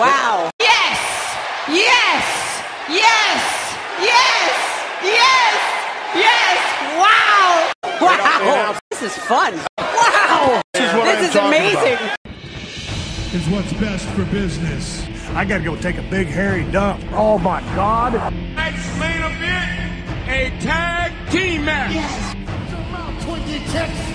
Wow. Yes! Yes! Yes! Yes! Yes! Yes! Wow! Wow! This is fun. Wow! This is amazing. Is what's best for business. I gotta go take a big hairy dump. Oh my God! Next main event, a tag team match. Yes. It's about 26.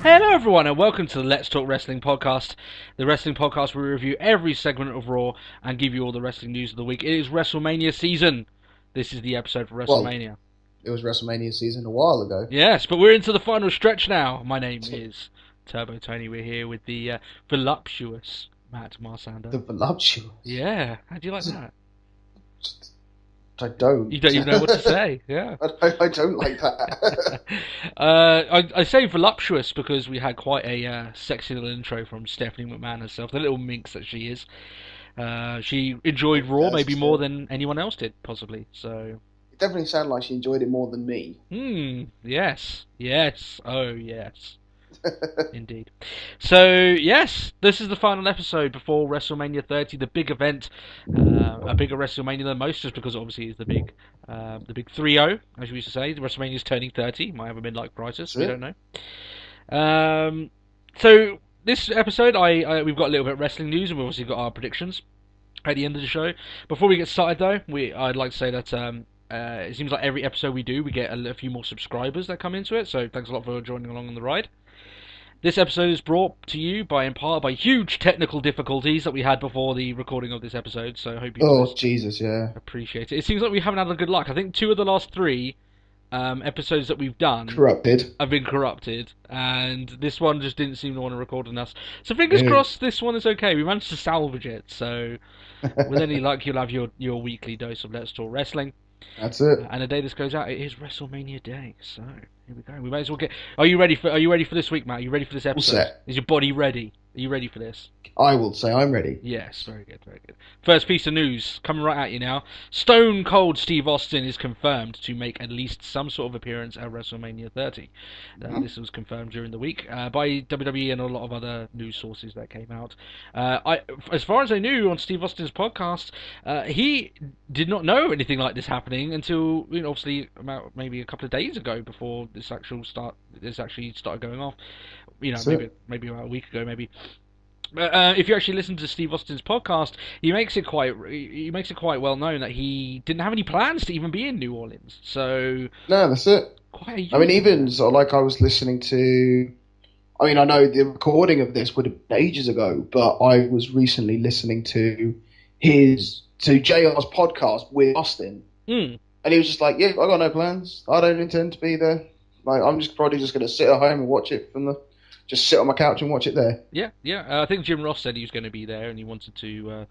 Hello everyone and welcome to the Let's Talk Wrestling podcast. The wrestling podcast where we review every segment of Raw and give you all the wrestling news of the week. It is Wrestlemania season. This is the episode for Wrestlemania. Well, it was Wrestlemania season a while ago. Yes, but we're into the final stretch now. My name is Turbo Tony. We're here with the voluptuous Matt Marsander. The voluptuous? Yeah, how do you like that? I don't. You don't even know what to say, yeah. I don't like that. I say voluptuous because we had quite a sexy little intro from Stephanie McMahon herself, the little minx that she is. She enjoyed Raw maybe more than anyone else did, possibly. So it definitely sounded like she enjoyed it more than me. Yes. Oh, yes. Indeed. So, yes, this is the final episode before WrestleMania 30, the big event, a bigger WrestleMania than most, just because obviously it's the big 3-0, as we used to say. The WrestleMania's turning 30, might have a midlife crisis, we don't know. So, this episode, we've got a little bit of wrestling news, and we've obviously got our predictions at the end of the show. Before we get started, though, I'd like to say that it seems like every episode we do, we get a few more subscribers that come into it, so thanks a lot for joining along on the ride. This episode is brought to you in part by huge technical difficulties that we had before the recording of this episode, so I hope you appreciate it. It seems like we haven't had a good luck. I think 2 of the last 3 episodes that we've done have been corrupted, and this one just didn't seem to want to record on us. So fingers crossed this one is okay. We managed to salvage it, so with any luck you'll have your weekly dose of Let's Talk Wrestling. That's it. And the day this goes out, it is WrestleMania Day. So here we go. We might as well get. Are you ready for this week, Matt? Are you ready for this episode? All set. Is your body ready? Are you ready for this? I will say I'm ready. Yes, very good, very good. First piece of news, coming right at you now. Stone Cold Steve Austin is confirmed to make at least some sort of appearance at WrestleMania 30. This was confirmed during the week by WWE and a lot of other news sources that came out. As far as I knew on Steve Austin's podcast, he did not know anything like this happening until, obviously about maybe a couple of days ago before this actually started going off. Maybe about a week ago, maybe. If you actually listen to Steve Austin's podcast, he makes it quite well known that he didn't have any plans to even be in New Orleans. So no, that's it. Even sort of like I was listening to. I know the recording of this would have been ages ago, but I was recently listening to JR's podcast with Austin, and he was just like, "Yeah, I got no plans. I don't intend to be there. Like, I'm probably just going to sit at home and watch it just sit on my couch and watch it there." Yeah. I think Jim Ross said he was going to be there, and he wanted to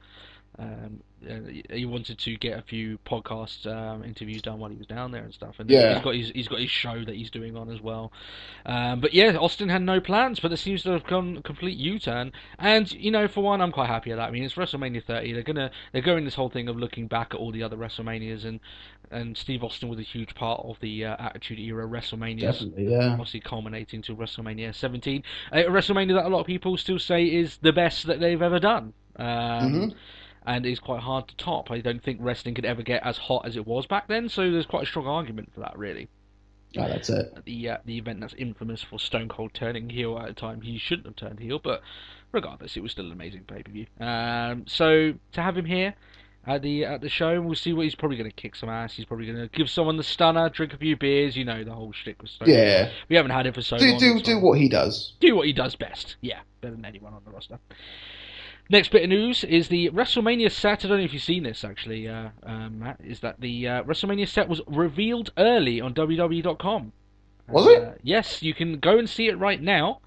get a few podcast interviews done while he was down there and stuff. And he's got his show that he's doing on as well. But yeah, Austin had no plans, but there seems to have gone a complete U-turn. And for one, I'm quite happy at that. I mean, it's WrestleMania 30. They're going this whole thing of looking back at all the other WrestleManias, and Steve Austin was a huge part of the Attitude Era WrestleManias. Definitely, yeah. Obviously culminating to WrestleMania 17, a WrestleMania that a lot of people still say is the best that they've ever done. And is quite hard to top. I don't think wrestling could ever get as hot as it was back then, so there's quite a strong argument for that, really. Yeah, that's it. The event that's infamous for Stone Cold turning heel at a time he shouldn't have turned heel, but regardless, it was still an amazing pay-per-view. So to have him here at the show, we'll see what he's probably going to kick some ass. He's probably going to give someone the stunner, drink a few beers, the whole shtick with Stone Cold. Yeah. We haven't had it for so long. Do what he does. Do what he does best. Yeah, better than anyone on the roster. Next bit of news is the WrestleMania set. I don't know if you've seen this, actually, Matt. Is that the WrestleMania set was revealed early on WWE.com. Was it? Yes, you can go and see it right now.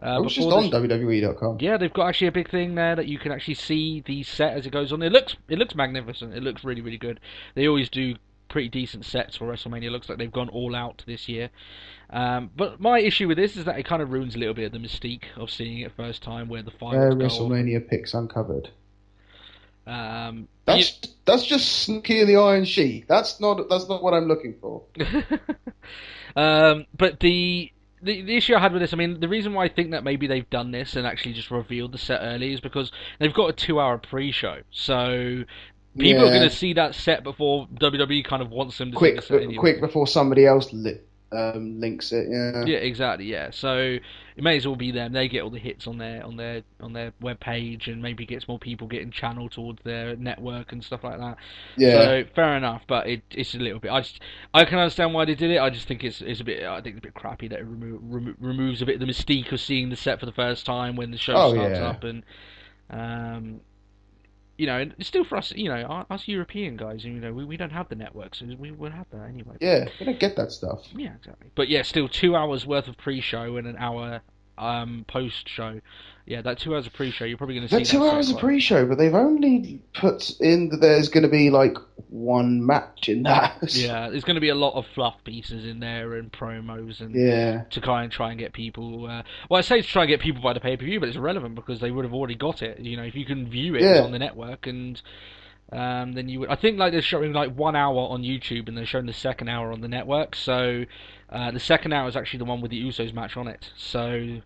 It was just on WWE.com. Yeah, they've got actually a big thing there that you can actually see the set as it goes on. It looks magnificent. It looks really, really good. They always do pretty decent sets for WrestleMania. It looks like they've gone all out this year. But my issue with this is that it kind of ruins a little bit of the mystique of seeing it first time, where the finals go WrestleMania picks uncovered. That's just Snooki and the Iron Sheik. That's not what I'm looking for. But the issue I had with this, I mean, the reason why I think that maybe they've done this and actually just revealed the set early is because they've got a 2-hour pre-show, so people are going to see that set before WWE kind of wants them to see the set anyway. Quick before somebody else links it. Yeah, exactly. Yeah, so it may as well be them. They get all the hits on their web page, and maybe gets more people getting channeled towards their network and stuff like that. Yeah. So fair enough, but it's a little bit. I can understand why they did it. I just think it's a bit. I think it's a bit crappy that it removes a bit of the mystique of seeing the set for the first time when the show starts up, and you know, it's still for us, you know, us European guys, you know, we don't have the network, so we would have that anyway. Yeah, we don't get that stuff. Yeah, exactly. But yeah, still 2 hours worth of pre-show and an hour post-show. Yeah, that 2 hours of pre-show, you're probably going to see 2 hours of pre-show, but they've only put in that there's going to be like one match in that. Yeah, there's going to be a lot of fluff pieces in there and promos and to try and get people. Well, I say to try and get people by the pay-per-view, but it's irrelevant because they would have already got it. You know, if you can view it on the network, and then you would. I think like they're showing like 1 hour on YouTube, and they're showing the second hour on the network. So the second hour is actually the one with the Usos match on it. So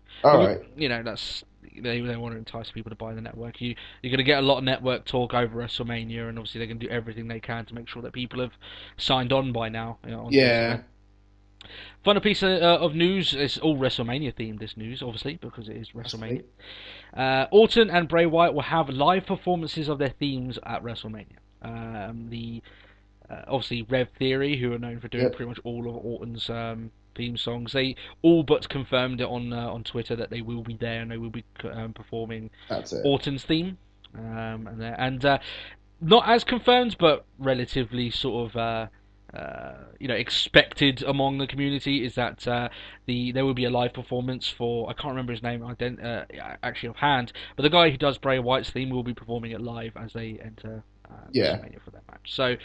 you know, that's. They want to entice people to buy the network. You're going to get a lot of network talk over WrestleMania, and obviously they're going to do everything they can to make sure that people have signed on by now. You know, Final piece of news. It's all WrestleMania themed, this news, obviously, because it is WrestleMania. Orton and Bray Wyatt will have live performances of their themes at WrestleMania. Obviously Rev Theory, who are known for doing pretty much all of Orton's theme songs, they all but confirmed it on Twitter that they will be there and they will be performing Orton's theme. And not as confirmed, but relatively sort of you know, expected among the community is that there will be a live performance for, I can't remember his name actually offhand, but the guy who does Bray Wyatt's theme will be performing it live as they enter WrestleMania for that match. So,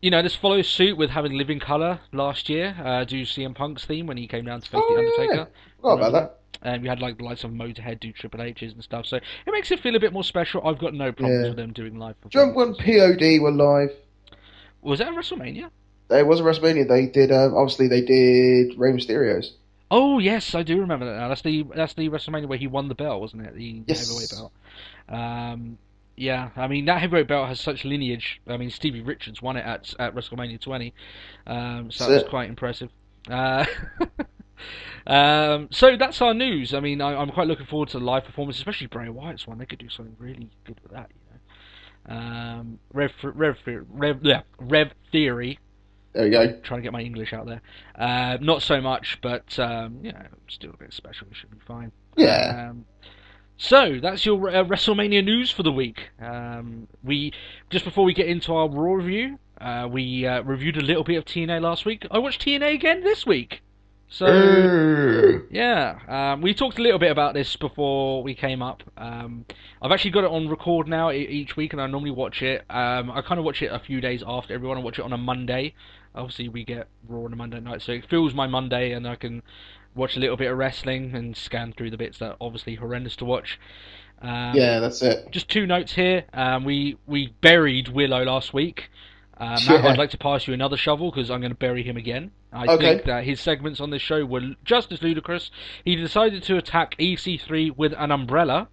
you know, this follows suit with having Living Colour last year do CM Punk's theme when he came down to face The Undertaker. Yeah. Forgot about that. And we had like the likes of Motorhead do Triple H's and stuff, so it makes it feel a bit more special. I've got no problems with them doing live performances. Do you remember when POD were live? Was that a WrestleMania? It was a WrestleMania. They did obviously they did Rey Mysterio's. Oh yes, I do remember that now. That's the WrestleMania where he won the belt, wasn't it? The heavyweight belt. Yeah, I mean, that heavyweight belt has such lineage. I mean, Stevie Richards won it at WrestleMania 20, so that was quite impressive. So that's our news. I mean, I'm quite looking forward to the live performance, especially Bray Wyatt's one. They could do something really good with that, you know. Rev Theory. There you go. Trying to get my English out there. Not so much, but you know, still a bit special. It should be fine. Yeah. So that's your WrestleMania news for the week. We just before we get into our Raw review, we reviewed a little bit of TNA last week. I watched TNA again this week. So yeah, we talked a little bit about this before we came up. I've actually got it on record now each week, and I normally watch it. I kind of watch it a few days after everyone. I watch it on a Monday. Obviously, we get Raw on a Monday night, so it fills my Monday, and I can watch a little bit of wrestling and scan through the bits that are obviously horrendous to watch. Yeah, that's it. Just two notes here. We buried Willow last week. Matt, I'd like to pass you another shovel because I'm going to bury him again. I think that his segments on this show were just as ludicrous. He decided to attack EC3 with an umbrella.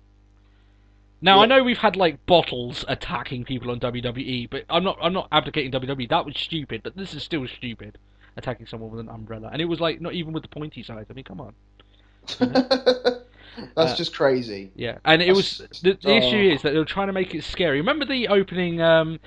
Now, I know we've had like bottles attacking people on WWE, but I'm not advocating WWE. That was stupid, but this is still stupid. Attacking someone with an umbrella, and it was like not even with the pointy side. I mean, come on. That's just crazy. Yeah, and it was the issue is that they were trying to make it scary. Remember the opening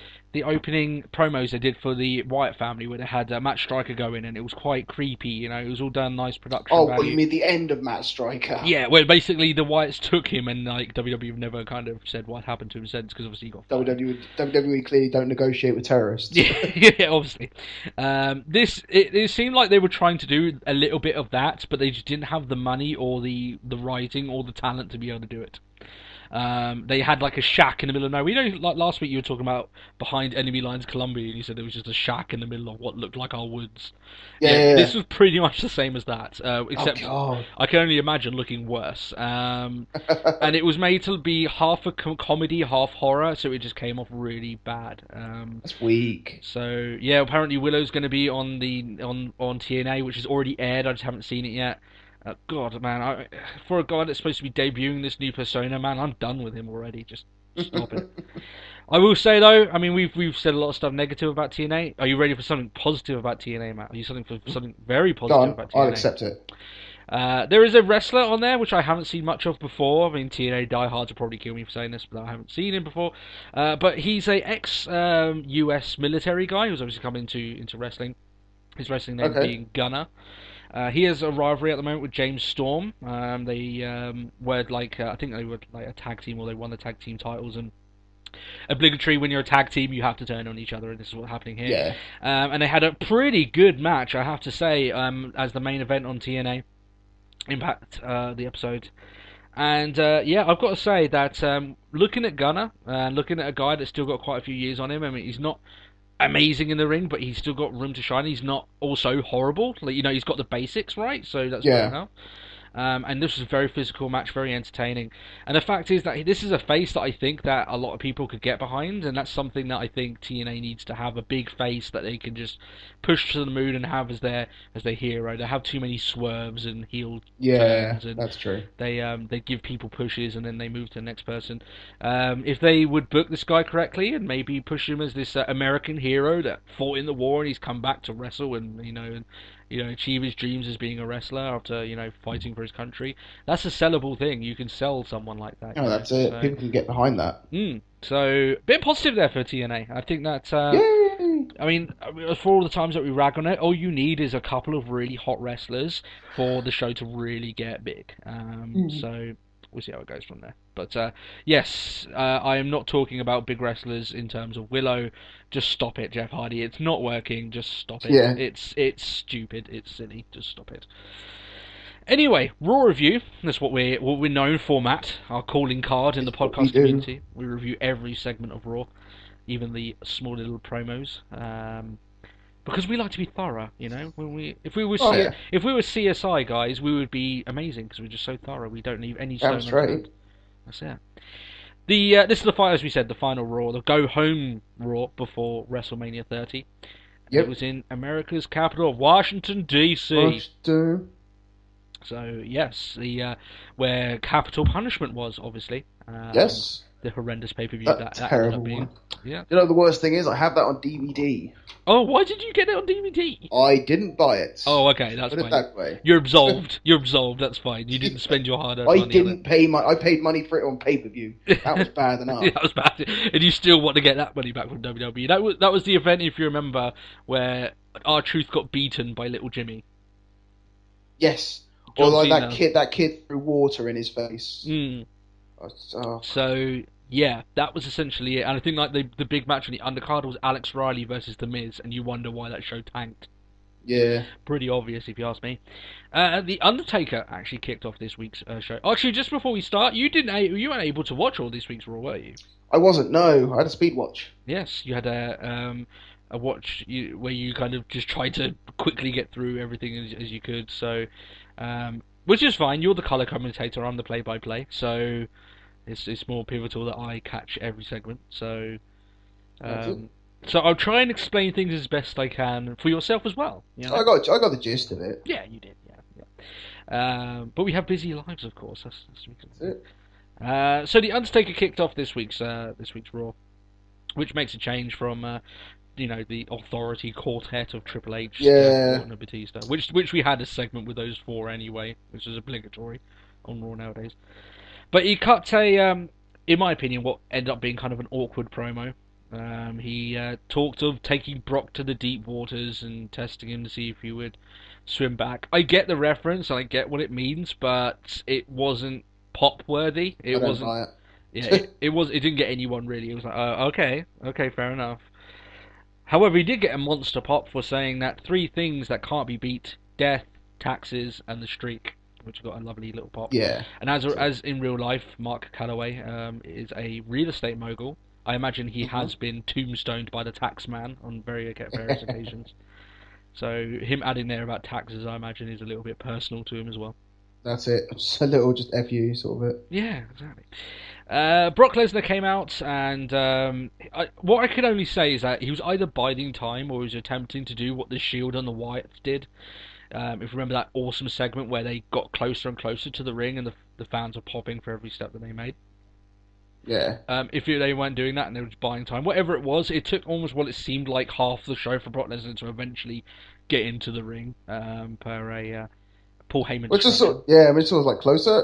promos they did for the Wyatt family, where they had Matt Striker go in, and it was quite creepy. You know, it was all done nice production. Oh, value. well, you mean the end of Matt Striker? Yeah, where basically the Wyatts took him, and like WWE have never kind of said what happened to him since, because obviously he got fired. WWE clearly don't negotiate with terrorists. Yeah, obviously. It seemed like they were trying to do a little bit of that, but they just didn't have the money or the writing or the talent to be able to do it. They had like a shack in the middle of nowhere. You know, like last week you were talking about behind enemy lines Colombia, and you said there was just a shack in the middle of what looked like our woods. Yeah. This was pretty much the same as that, except I can only imagine looking worse. And it was made to be half a comedy, half horror, so it just came off really bad. That's weak. So yeah, apparently Willow's going to be on TNA, which is already aired. I just haven't seen it yet. God, man, for a guy that's supposed to be debuting this new persona, man, I'm done with him already. Just stop it. I will say though, I mean, we've said a lot of stuff negative about TNA. Are you ready for something positive about TNA, Matt? Are you something very positive about TNA? I'll accept it. There is a wrestler on there which I haven't seen much of before. I mean, TNA diehards will probably kill me for saying this, but I haven't seen him before. But he's a ex-US military guy who's obviously come into wrestling. His wrestling name being Gunner. He has a rivalry at the moment with James Storm. They were I think they were like a tag team, or they won the tag team titles, and obligatory when you're a tag team you have to turn on each other, and this is what's happening here. Yeah. And they had a pretty good match, I have to say, as the main event on TNA Impact, the episode. And I've got to say that looking at Gunner, looking at a guy that's still got quite a few years on him, I mean, he's not amazing in the ring, but he's still got room to shine. He's not also horrible. Like, he's got the basics right, so that's fair enough. And this was a very physical match, very entertaining. And the fact is that this is a face that I think that a lot of people could get behind, and that's something that I think TNA needs to have, a big face that they can just push to the moon and have as their hero. They have too many swerves and heel turns, and that's true. They give people pushes and then they move to the next person. If they would book this guy correctly and maybe push him as this American hero that fought in the war and he's come back to wrestle and achieve his dreams as being a wrestler after, fighting for his country. That's a sellable thing. You can sell someone like that. Oh, that's it. So, people can get behind that. So, bit positive there for TNA. I think that, I mean, for all the times that we rag on it, all you need is a couple of really hot wrestlers for the show to really get big. So, we'll see how it goes from there. But, yes, I am not talking about big wrestlers in terms of Willow. Just stop it, Jeff Hardy. It's not working. Just stop it. Yeah. It's stupid. It's silly. Just stop it. Anyway, Raw review. That's what we're known for, Matt. Our calling card in the podcast community. We review every segment of Raw, even the small little promos. Because we like to be thorough, If we were CSI guys, we would be amazing because we're just so thorough. We don't leave any stone unturned. That's it. This is as we said, the final Raw, the go home Raw before WrestleMania 30. Yep. It was in America's capital of Washington D.C. So yes, where Capital Punishment was, obviously. Yes. The horrendous pay-per-view that terrible ended up being. Yeah. The worst thing is I have that on DVD. Oh, why did you get it on DVD? I didn't buy it. Oh, okay, that's fine. That way. You're absolved. You're absolved. That's fine. You didn't spend your hard-earned money. I paid money for it on pay-per-view. That was bad enough. That was bad, and you still want to get that money back from WWE. That was the event, if you remember, where R-Truth got beaten by Little Jimmy. Yes. Or like that kid threw water in his face. So yeah, that was essentially it. And I think like the big match on the undercard was Alex Riley versus The Miz, and you wonder why that show tanked. Yeah. Pretty obvious if you ask me. The Undertaker actually kicked off this week's show. Actually, just before we start, you weren't able to watch all this week's Raw, were you? I wasn't. No, I had a speed watch. Yes, you had a watch where you kind of just tried to quickly get through everything as you could. So. Which is fine. You're the colour commentator. I'm the play-by-play. So it's more pivotal that I catch every segment. So I'll try and explain things as best I can for yourself as well. I got the gist of it. Yeah, you did. Yeah. But we have busy lives, of course. That's it. So the Undertaker kicked off this week's Raw, which makes a change from. The authority quartet of Triple H, Orton, and Batista, which we had a segment with those four anyway, which is obligatory on Raw nowadays. But he cut in my opinion, what ended up being kind of an awkward promo. He talked of taking Brock to the deep waters and testing him to see if he would swim back. I get the reference and I get what it means, but it wasn't pop worthy. It wasn't. It didn't get anyone really. It was like, okay, fair enough. However, he did get a monster pop for saying that 3 things that can't be beat: death, taxes, and the streak, which got a lovely little pop. Yeah. And as in real life, Mark Calloway is a real estate mogul. I imagine he has been tombstoned by the tax man on various occasions. So him adding there about taxes, I imagine, is a little bit personal to him as well. That's it. Just a little FU sort of it. Yeah, exactly. Brock Lesnar came out, and what I can only say is that he was either biding time or he was attempting to do what the Shield and the Wyatts did, If you remember that awesome segment where they got closer and closer to the ring and the fans were popping for every step that they made. Yeah. If they weren't doing that and they were just buying time, whatever it was, it took almost what it seemed like half the show for Brock Lesnar to eventually get into the ring, per Paul Heyman. Which is sort of like closer.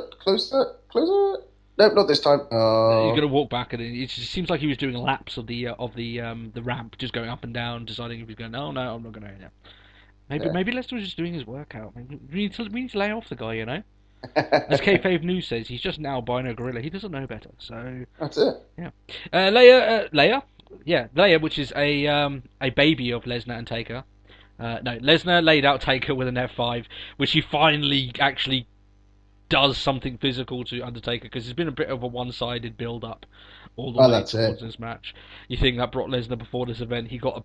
No, not this time. He's gonna walk back, and it just seems like he was doing laps of the ramp, just going up and down, deciding if he's going. No, I'm not gonna. Yeah. Maybe Lesnar was just doing his workout. Maybe we need to lay off the guy, you know. As Kayfabe News says, he's just an albino gorilla. He doesn't know better. So that's it. Yeah. Leia, which is a baby of Lesnar and Taker. No, Lesnar laid out Taker with an F5, which he finally actually does something physical to Undertaker, because it's been a bit of a one-sided build-up all the way towards this match. You think that Brock Lesnar before this event, he got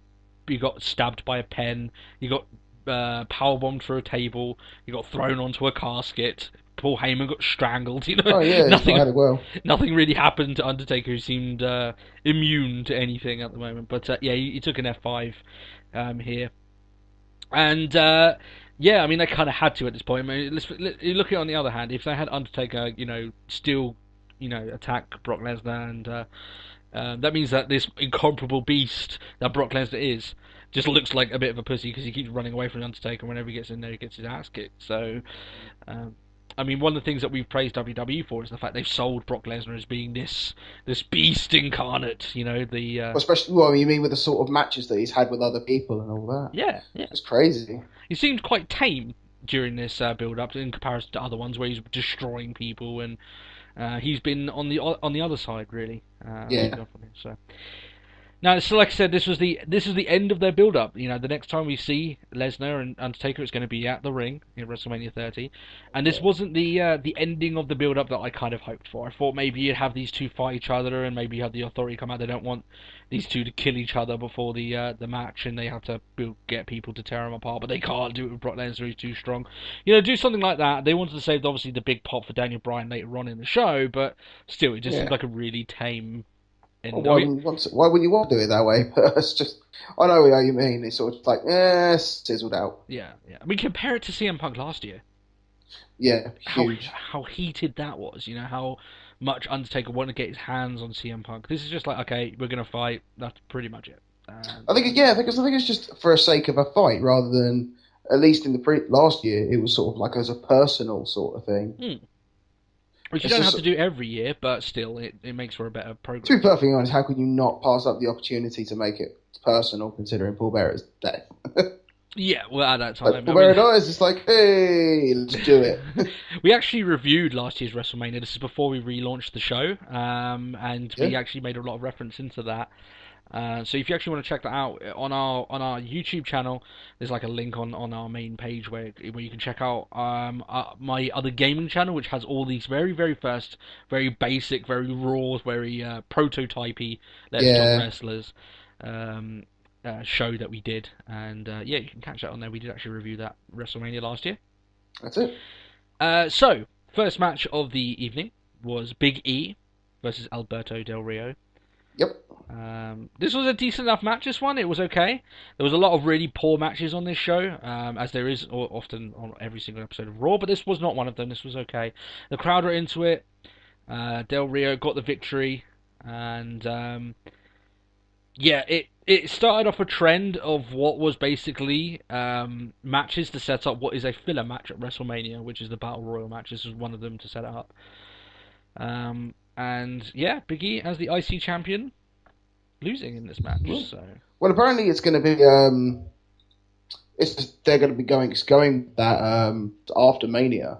stabbed by a pen, he got powerbombed through a table, he got thrown onto a casket. Paul Heyman got strangled. You know, oh yeah, nothing really happened to Undertaker, who seemed immune to anything at the moment. But he took an F5 here, and I mean they kind of had to at this point. I mean, let's look at it on the other hand. If they had Undertaker, still, attack Brock Lesnar, and that means that this incomparable beast that Brock Lesnar is just looks like a bit of a pussy because he keeps running away from the Undertaker. Whenever he gets in there, he gets his ass kicked. So. I mean, one of the things that we've praised WWE for is the fact they've sold Brock Lesnar as being this beast incarnate, especially, you mean with the sort of matches that he's had with other people and all that? Yeah. It's crazy. He seemed quite tame during this build-up in comparison to other ones where he's destroying people, and he's been on the other side, really. So. Now, so like I said, this is the end of their build-up. The next time we see Lesnar and Undertaker, it's going to be at the ring in WrestleMania 30, and this wasn't the ending of the build-up that I kind of hoped for. I thought maybe you'd have these two fight each other, and maybe you have the Authority come out. They don't want these two to kill each other before the match, and they have to get people to tear them apart, but they can't do it with Brock Lesnar. He's too strong. Do something like that. They wanted to save obviously the big pop for Daniel Bryan later on in the show, but still, it just seemed like a really tame. Why wouldn't you want to do it that way? But it's just, I know what you mean. It's sort of like, sizzled out. Yeah. I mean, compare it to CM Punk last year. Yeah, huge. How heated that was. How much Undertaker wanted to get his hands on CM Punk. This is just like, okay, we're gonna fight. That's pretty much it. I think it's just for the sake of a fight rather than, at least in the last year, it was sort of like as a personal sort of thing. Which you don't have to do every year, but still, it makes for a better program. To be perfectly honest, how could you not pass up the opportunity to make it personal, considering Paul Bearer's death? Yeah, well, at that time... Paul Bearer dies, it's like, hey, let's do it. We actually reviewed last year's WrestleMania. This is before we relaunched the show, and we actually made a lot of reference into that. So if you actually want to check that out on our YouTube channel, there's like a link on our main page where you can check out my other gaming channel, which has all these very, very first, very basic, very raw, very prototypey Let's Talk Wrestlers show that we did, and you can catch that on there. We did actually review that WrestleMania last year. That's it. So first match of the evening was Big E versus Alberto Del Rio. Yep. This was a decent enough match, this one. It was okay. There was a lot of really poor matches on this show, as there is often on every single episode of Raw, but this was not one of them. This was okay. The crowd were into it. Del Rio got the victory, and it started off a trend of what was basically matches to set up what is a filler match at WrestleMania, which is the Battle Royal match. This was one of them to set it up. Big E as the IC champion, losing in this match. So. Well, apparently it's going to be they're going to be going that after Mania,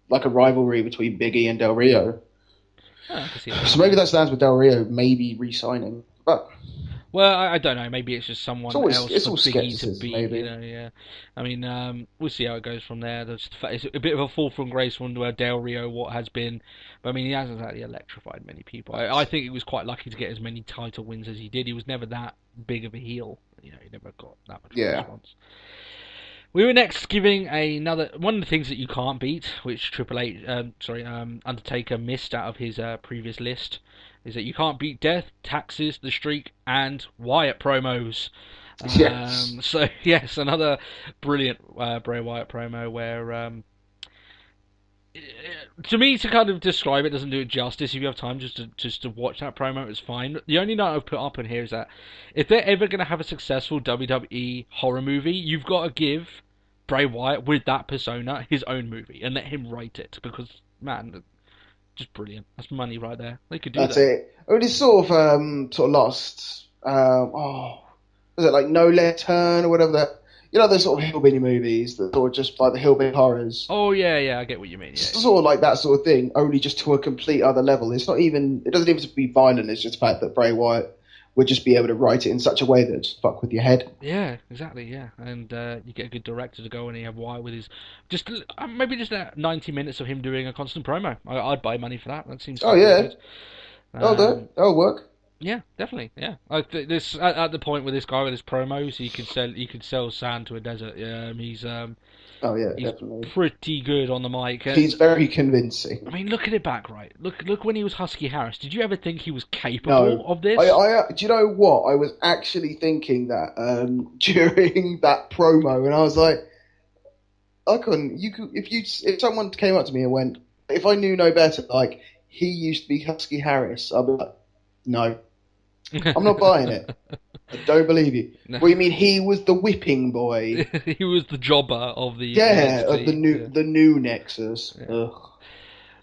like a rivalry between Big E and Del Rio. So maybe that stands with Del Rio maybe re-signing, but. Well, I don't know. Maybe it's just someone else for Big E to beat. Maybe. I mean, we'll see how it goes from there. It's a bit of a fall from grace one where Del Rio, what has been, but I mean, he hasn't exactly electrified many people. I think he was quite lucky to get as many title wins as he did. He was never that big of a heel. He never got that much response. We were next giving another one of the things that you can't beat, which Undertaker missed out of his previous list, is that you can't beat Death, Taxes, The Streak, and Wyatt promos. Yes. So yes, another brilliant Bray Wyatt promo where, to me, to kind of describe it doesn't do it justice. If you have time just to watch that promo, it's fine. The only note I've put up in here is that if they're ever going to have a successful WWE horror movie, you've got to give Bray Wyatt with that persona his own movie and let him write it, because man, just brilliant. That's money right there. They could do That's that. it. I mean, it's sort of lost. Was it like No Left Turn or whatever that? You know, those sort of hillbilly movies that sort of just like the hillbilly horrors. Oh yeah, I get what you mean. Yeah. It's sort of like that sort of thing, only just to a complete other level. It doesn't even have to be violent. It's just the fact that Bray Wyatt would just be able to write it in such a way that just fuck with your head. Yeah, exactly. Yeah, and you get a good director to go and you have Wyatt with his maybe just 90 minutes of him doing a constant promo. I'd buy money for that. That seems. Oh yeah, good. that'll work. Yeah, definitely. Yeah, this at the point with this guy with his promos, he could sell sand to a desert. He's Oh yeah, he's definitely. pretty good on the mic. He's very convincing. I mean, look at it back, right? Look when he was Husky Harris. Did you ever think he was capable of this? I do you know what? I was actually thinking that during that promo, and I was like, I couldn't. If someone came up to me and went, if I knew no better, like he used to be Husky Harris, I'd be like, no, I'm not buying it. I don't believe you. No. What do you mean? He was the whipping boy. He was the jobber of the of the new Nexus. Yeah. Ugh.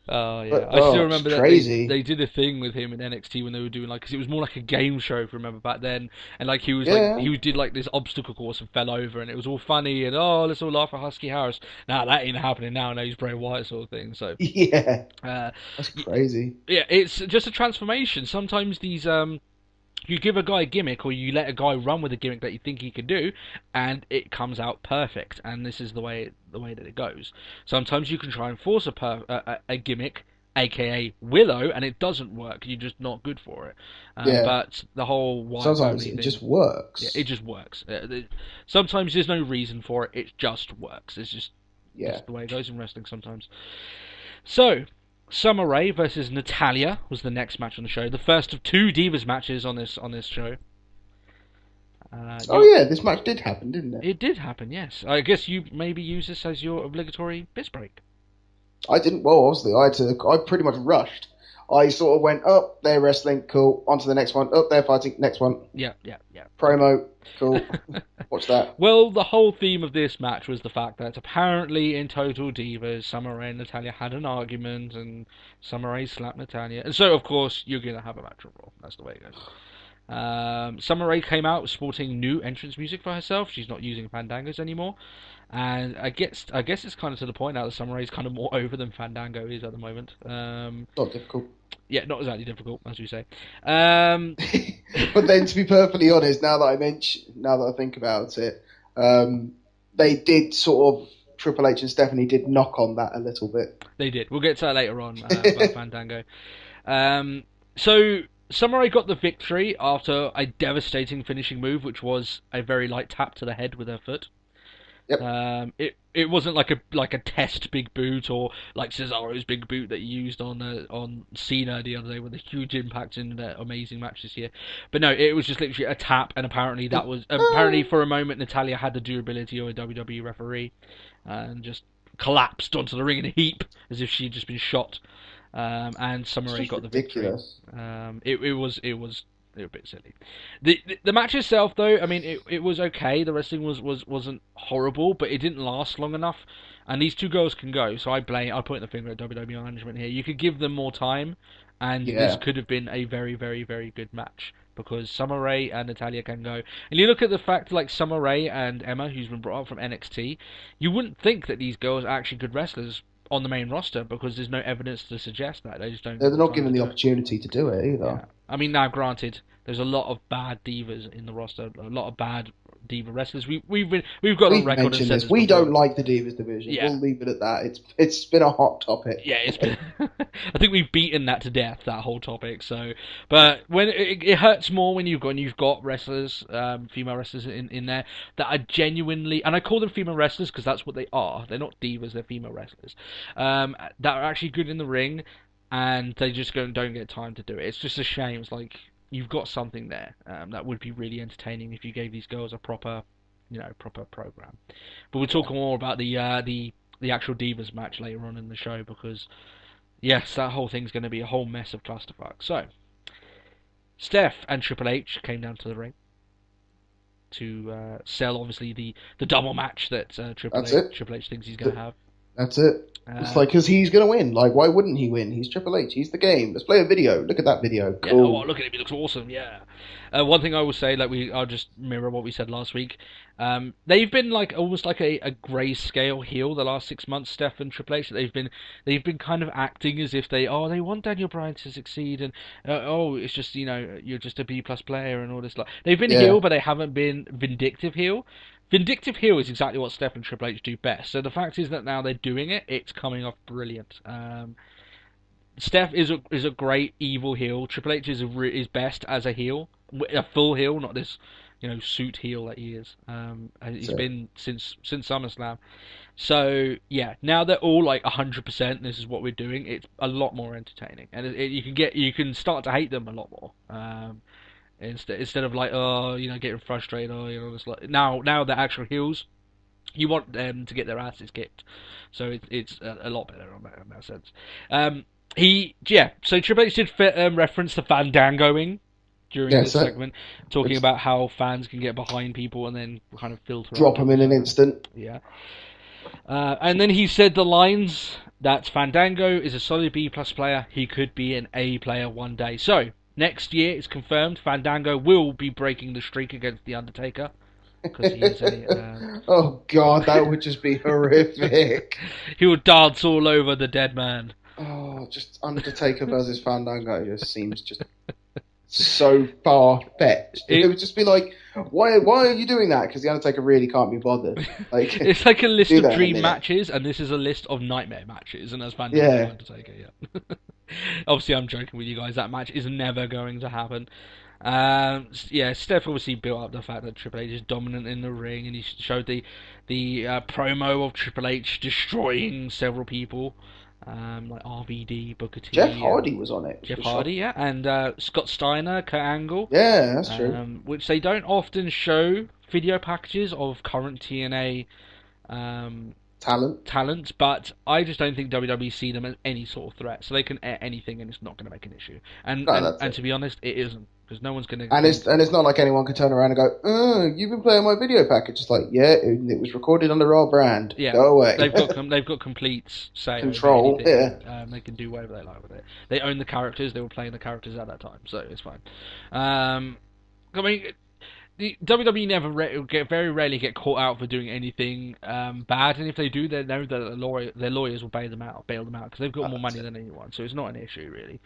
Oh yeah, But, I still remember that crazy. they did a thing with him in NXT when they were doing because it was more like a game show, if you remember back then, and like he did like this obstacle course and fell over, and it was all funny and let's all laugh at Husky Harris. Now that ain't happening now. Now he's Bray Wyatt sort of thing. So yeah, that's crazy. Yeah, it's just a transformation. Sometimes these you give a guy a gimmick, or you let a guy run with a gimmick that you think he can do, and it comes out perfect. And this is the way that it goes. Sometimes you can try and force a gimmick, aka Willow, and it doesn't work. You're just not good for it. But the whole sometimes it just works. Yeah, it just works. Sometimes there's no reason for it. It just works. It's just the way it goes in wrestling sometimes. So, Summer Rae versus Natalya was the next match on the show. The first of 2 Divas matches on this show. This match did happen, didn't it? It did happen, yes. I guess you maybe use this as your obligatory piss break. I didn't. Well, obviously, I pretty much rushed. I sort of went, oh, they're wrestling, cool. On to the next one. Oh, they're fighting, next one. Yeah. Promo, cool. Watch that. Well, the whole theme of this match was the fact that apparently in Total Divas, Summer Rae and Natalya had an argument, and Summer Rae slapped Natalya. And so, of course, you're going to have a match on Raw. That's the way it goes. Summer Rae came out sporting new entrance music for herself. She's not using Fandangos anymore. And I guess it's kind of to the point now that Summer Rae is kind of more over than Fandango is at the moment. Not difficult. Yeah, not exactly difficult, as you say. But then, to be perfectly honest, now that I think about it, they did sort of, Triple H and Stephanie did knock on that a little bit. They did. We'll get to that later on about Fandango. So Summer Rae got the victory after a devastating finishing move, which was a very light tap to the head with her foot. Yep. It wasn't like a test big boot or like Cesaro's big boot that he used on Cena the other day with a huge impact in that amazing match this year. But no, it was just literally a tap, and apparently for a moment Natalya had the durability of a WWE referee and just collapsed onto the ring in a heap as if she'd just been shot. And Summer Rae got the victory. It was a bit silly. The match itself, though, I mean, it was okay. The wrestling wasn't horrible, but it didn't last long enough. And these 2 girls can go, so I point the finger at WWE management here. You could give them more time, and this could have been a very, very, very good match, because Summer Rae and Natalya can go. And you look at the fact, like Summer Rae and Emma, who's been brought up from NXT, you wouldn't think that these girls are actually good wrestlers on the main roster, because there's no evidence to suggest that. They just don't. They're not given the opportunity to do it either. Yeah. I mean, now granted, there's a lot of bad divas in the roster, a lot of bad diva wrestlers. We've got on record and said this. We don't like the divas division. Yeah. We'll leave it at that. It's been a hot topic. Yeah, it's been. I think we've beaten that to death, that whole topic. So, but when it hurts more when you've got wrestlers, female wrestlers in there that are genuinely, and I call them female wrestlers because that's what they are. They're not divas. They're female wrestlers that are actually good in the ring, and they just don't get time to do it. It's just a shame. It's like, you've got something there that would be really entertaining if you gave these girls a proper program. But we'll talk more about the actual Divas match later on in the show, because yes, that whole thing's going to be a whole mess of clusterfuck. So, Steph and Triple H came down to the ring to sell, obviously, the double match that Triple H thinks he's going to have. That's it. It's like, because he's going to win. Like, why wouldn't he win? He's Triple H. He's the game. Let's play a video. Look at that video. Cool. Yeah, look at him. He looks awesome. Yeah. One thing I will say, I'll just mirror what we said last week. They've been almost like a grayscale heel the last 6 months. Steph and Triple H. They've been kind of acting as if they want Daniel Bryan to succeed, and it's just you're just a B+ player and all this. They've been heel, but they haven't been vindictive heel. Vindictive heel is exactly what Steph and Triple H do best. So the fact is that now they're doing it, it's coming off brilliant. Steph is a great evil heel. Triple H is best as a heel, a full heel, not this suit heel that he is. He's been since SummerSlam. So yeah, now they're all 100%. This is what we're doing. It's a lot more entertaining, and you can start to hate them a lot more. Instead of getting frustrated, now they're actual heels. You want them to get their asses kicked, so it's a lot better in that sense. So Triple H did reference the fandangoing during this segment, talking about how fans can get behind people and then kind of filter drop them in an instant. Yeah. And then he said the lines that Fandango is a solid B+ player. He could be an A player one day. So next year, it's confirmed Fandango will be breaking the streak against The Undertaker. Because he is oh, God, that would just be horrific. He would dance all over the dead man. Oh, just Undertaker versus Fandango just seems just so far-fetched. It would just be like, why are you doing that? Because The Undertaker really can't be bothered. It's like a list of dream matches, and this is a list of nightmare matches, and that's Fandango and Undertaker, yeah. Obviously, I'm joking with you guys. That match is never going to happen. Steph obviously built up the fact that Triple H is dominant in the ring, and he showed the promo of Triple H destroying several people, like RVD, Booker T. Jeff Hardy was on it. Jeff Hardy, yeah, and Scott Steiner, Kurt Angle. Yeah, that's true. Which they don't often show video packages of current TNA talent, but I just don't think WWE see them as any sort of threat, so they can air anything and it's not going to make an issue. And to be honest, it isn't, because no one's going to. And it's not like anyone can turn around and go, "You've been playing my video package." It's like, yeah, it was recorded under our brand. Yeah, go away. They've got complete say, control. Yeah, they can do whatever they like with it. They own the characters. They were playing the characters at that time, so it's fine. I mean, the WWE very rarely get caught out for doing anything bad, and if they do, they know that their lawyers will bail them out, because they've got more money than anyone, so it's not an issue really.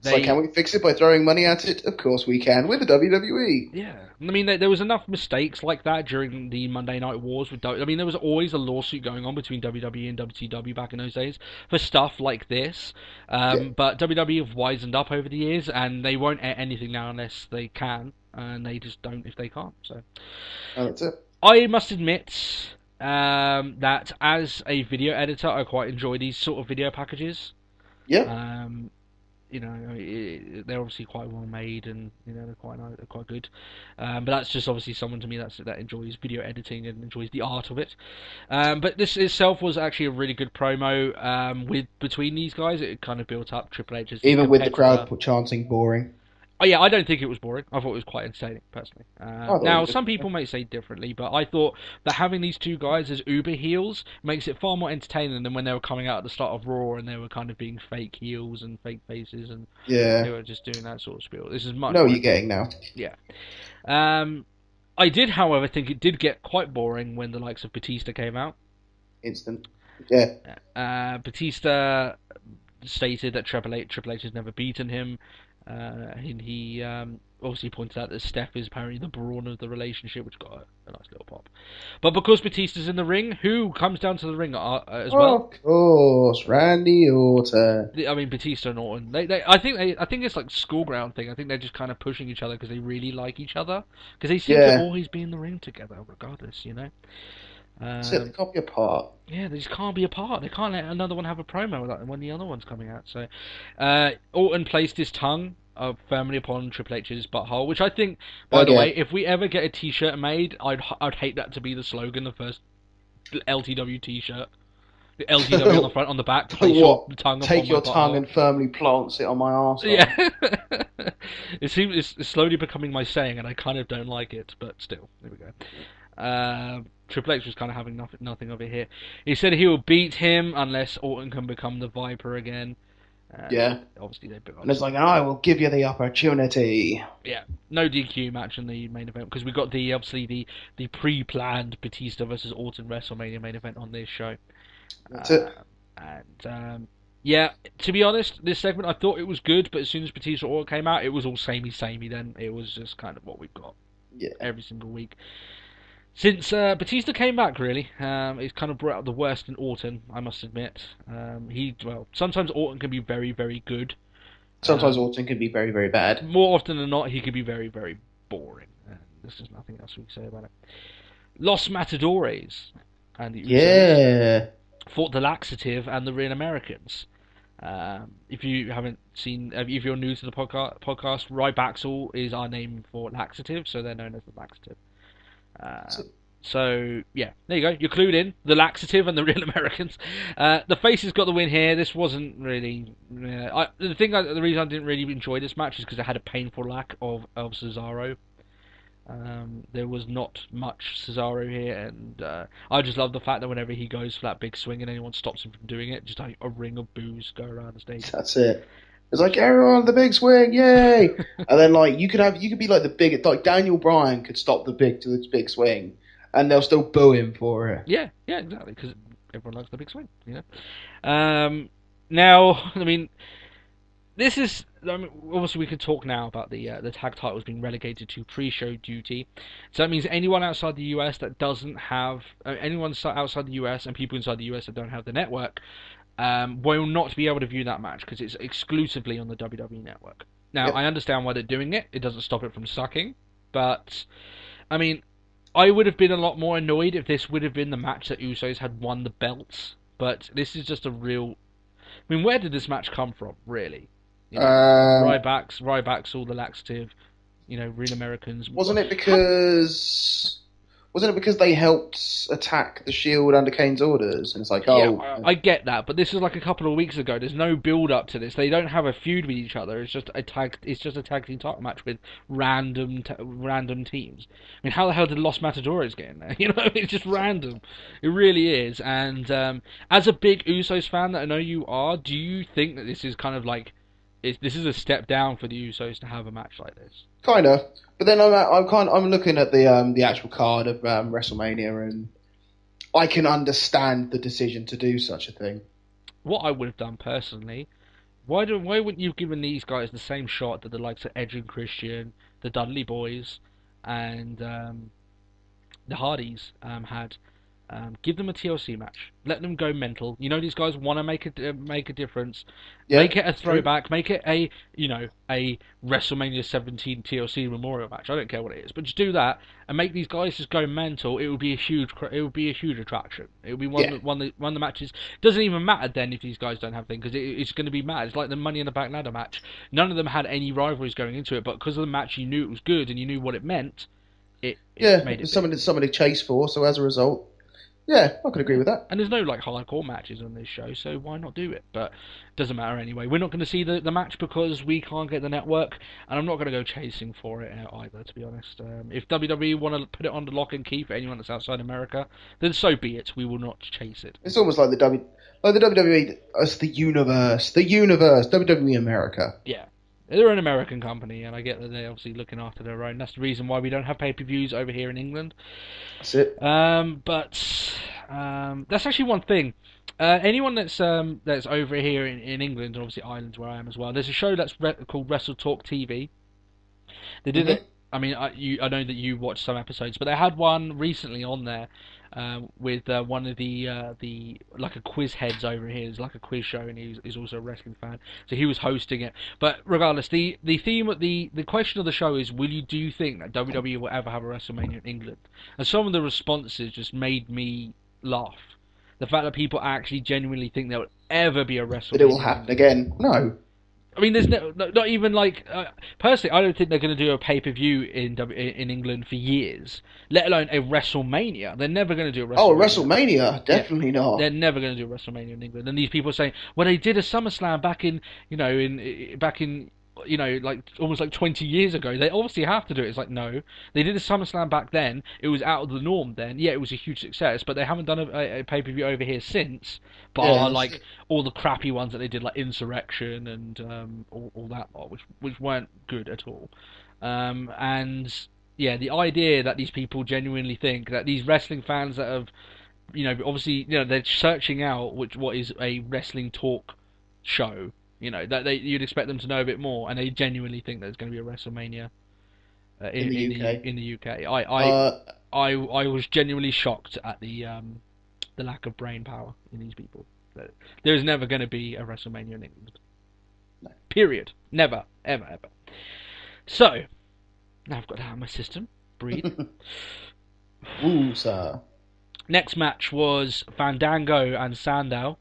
Can we fix it by throwing money at it? Of course we can, with the WWE. Yeah. I mean, there was enough mistakes like that during the Monday Night Wars. I mean, there was always a lawsuit going on between WWE and WCW back in those days for stuff like this. But WWE have wisened up over the years, and they won't air anything now unless they can, and they just don't if they can't. So that's it. I must admit that as a video editor, I quite enjoy these sort of video packages. Yeah. They're obviously quite well made, and they're quite good. But that's just obviously someone to me that enjoys video editing and enjoys the art of it. But this itself was actually a really good promo between these guys. It kind of built up Triple H's. Even with the crowd chanting boring. Oh yeah, I don't think it was boring. I thought it was quite entertaining, personally. Now, some people may say differently, but I thought that having these two guys as uber heels makes it far more entertaining than when they were coming out at the start of Raw and they were kind of being fake heels and fake faces, and they were just doing that sort of spiel. This is much. No, you're getting now. Yeah. I did, however, think it did get quite boring when the likes of Batista came out. Instant. Yeah. Batista stated that Triple H has never beaten him. And he obviously pointed out that Steph is apparently the brawn of the relationship, which got a nice little pop. But because Batista's in the ring, who comes down to the ring as well? Of course, Randy Orton. I mean, Batista and Orton. I think it's like school ground thing. I think they're just kind of pushing each other because they really like each other. Because they seem to always be in the ring together, regardless, They can't be apart. Yeah, they just can't be apart. They can't let another one have a promo when the other one's coming out. So, Orton placed his tongue firmly upon Triple H's butthole, which I think, by the way, if we ever get a T-shirt made, I'd hate that to be the slogan, the first LTW T-shirt. The LTW on the front, on the back. Take your tongue and firmly plants it on my arse. Yeah. It's slowly becoming my saying, and I kind of don't like it, but still, there we go. Triple H was kind of having nothing of it here. He said he will beat him unless Orton can become the Viper again. Obviously they and it's like, I will give you the opportunity. Yeah, no DQ match in the main event because we got the pre-planned Batista versus Orton WrestleMania main event on this show. That's it. And yeah, to be honest, this segment I thought it was good, but as soon as Batista Orton came out, it was all samey. Then it was just kind of what we've got every single week. Since Batista came back, really, it's kind of brought out the worst in Orton, I must admit. Sometimes Orton can be very, very good. Sometimes Orton can be very, very bad. More often than not, he could be very, very boring. There's just nothing else we can say about it. Los Matadores and the Usos fought the Laxative and the Real Americans. If you haven't seen, if you're new to the podcast, Rybaxel is our name for Laxative, so they're known as the Laxative. So yeah, there you go. You're clued in. The Laxative and the Real Americans. The Faces got the win here. This wasn't really. The reason I didn't really enjoy this match is because it had a painful lack of Cesaro. There was not much Cesaro here, and I just love the fact that whenever he goes for that big swing and anyone stops him from doing it, just like a ring of boos go around the stage. That's it. It's like, everyone, the big swing, yay! And then like you could be like the big, like Daniel Bryan could stop the big swing, and they'll still boo him for it. Yeah, exactly, because everyone likes the big swing, you know. Now, I mean, obviously we can talk now about the tag titles being relegated to pre-show duty. So that means anyone outside the US that doesn't have anyone outside the US and people inside the US that don't have the network. Will not be able to view that match because it's exclusively on the WWE Network. Now, I understand why they're doing it. It doesn't stop it from sucking. But, I mean, I would have been a lot more annoyed if this would have been the match that Usos had won the belts. But this is just a real... I mean, where did this match come from, really? You know, Ryback's all the Laxative, you know, Real Americans. Wasn't it because they helped attack the Shield under Kane's orders? And it's like, I get that, but this is like a couple of weeks ago. There's no build up to this. They don't have a feud with each other. It's just a tag team title match with random teams. I mean, how the hell did Los Matadores get in there? You know, it's just random. It really is. And as a big Usos fan that I know you are, do you think that this is kind of like this is a step down for the Usos to have a match like this? Kind of, but then I'm looking at the actual card of WrestleMania, and I can understand the decision to do such a thing. What I would have done personally, why wouldn't you have given these guys the same shot that the likes of Edge and Christian, the Dudley Boys, and the Hardys had? Give them a TLC match. Let them go mental. You know these guys want to make a difference. Yeah, make it a throwback. Make it a WrestleMania 17 TLC Memorial match. I don't care what it is, but just do that and make these guys just go mental. It would be a huge attraction. It would be one of the matches. Doesn't even matter then if these guys don't have things because it's going to be mad. It's like the Money in the Bank ladder match. None of them had any rivalries going into it, but because of the match, you knew it was good and you knew what it meant. It made it something to chase for. So as a result. Yeah, I could agree with that. And there's no like hardcore matches on this show, so why not do it? But it doesn't matter anyway. We're not going to see the match because we can't get the network, and I'm not going to go chasing for it either, to be honest. If WWE want to put it under lock and key for anyone that's outside America, then so be it. We will not chase it. It's almost like the WWE as the universe, WWE America. Yeah. They're an American company, and I get that they're obviously looking after their own. That's the reason why we don't have pay-per-views over here in England. That's it. But that's actually one thing. Anyone that's over here in England, and obviously Ireland where I am as well, there's a show that's called Wrestle Talk TV. They did it. I mean, I know that you watched some episodes, but they had one recently on there with one of the like a quiz heads over here. It's like a quiz show, and he's also a wrestling fan, so he was hosting it. But regardless, the theme of the question of the show is: do you think that WWE will ever have a WrestleMania in England? And some of the responses just made me laugh. The fact that people actually genuinely think there will ever be a WrestleMania. But it will happen again. No. I mean, there's not even like personally, I don't think they're going to do a pay-per-view in England for years, let alone a WrestleMania. They're never going to do a WrestleMania. Oh, WrestleMania, definitely not. They're never going to do a WrestleMania in England. And these people are saying, well, they did a SummerSlam back in like almost like 20 years ago. They obviously have to do it. It's like, no, they did a SummerSlam back then. It was out of the norm then. Yeah, it was a huge success, but they haven't done a pay-per-view over here since. Bar like all the crappy ones that they did, like Insurrection and all that lot, which weren't good at all. And yeah, the idea that these people genuinely think that these wrestling fans that have, obviously, they're searching out what is a wrestling talk show. That you'd expect them to know a bit more, and they genuinely think there's going to be a WrestleMania in the UK. I was genuinely shocked at the lack of brain power in these people. There's never going to be a WrestleMania in England. No. Period. Never, ever, ever. So now I've got that out of my system. Breathe. Ooh, sir. Next match was Fandango and Sandow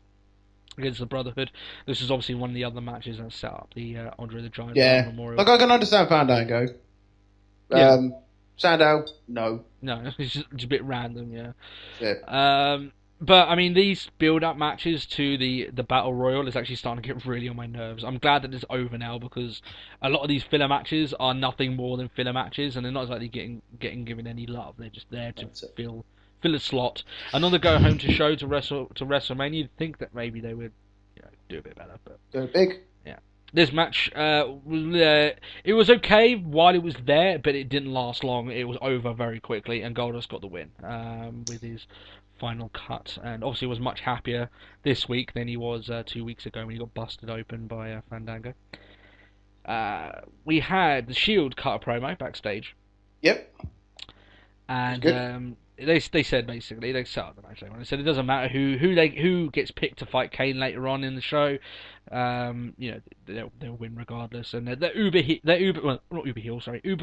against the Brotherhood. This is obviously one of the other matches that set up the Andre the Giant Memorial. Look, I can understand Fandango. Sandow, no. No, it's just a bit random, yeah. But I mean, these build-up matches to the Battle Royal is actually starting to get really on my nerves. I'm glad that it's over now, because a lot of these filler matches are nothing more than filler matches, and they're not exactly getting given any love. They're just there to fill a slot. Another go home to show to WrestleMania. You'd think that maybe they would do a bit better, but they're big. Yeah. This match it was okay while it was there, but it didn't last long. It was over very quickly, and Goldust got the win with his final cut, and obviously was much happier this week than he was 2 weeks ago when he got busted open by Fandango. We had the Shield cut a promo backstage. Yep. And they said basically they set up the match. They said it doesn't matter who gets picked to fight Kane later on in the show. They'll win regardless, and they're uber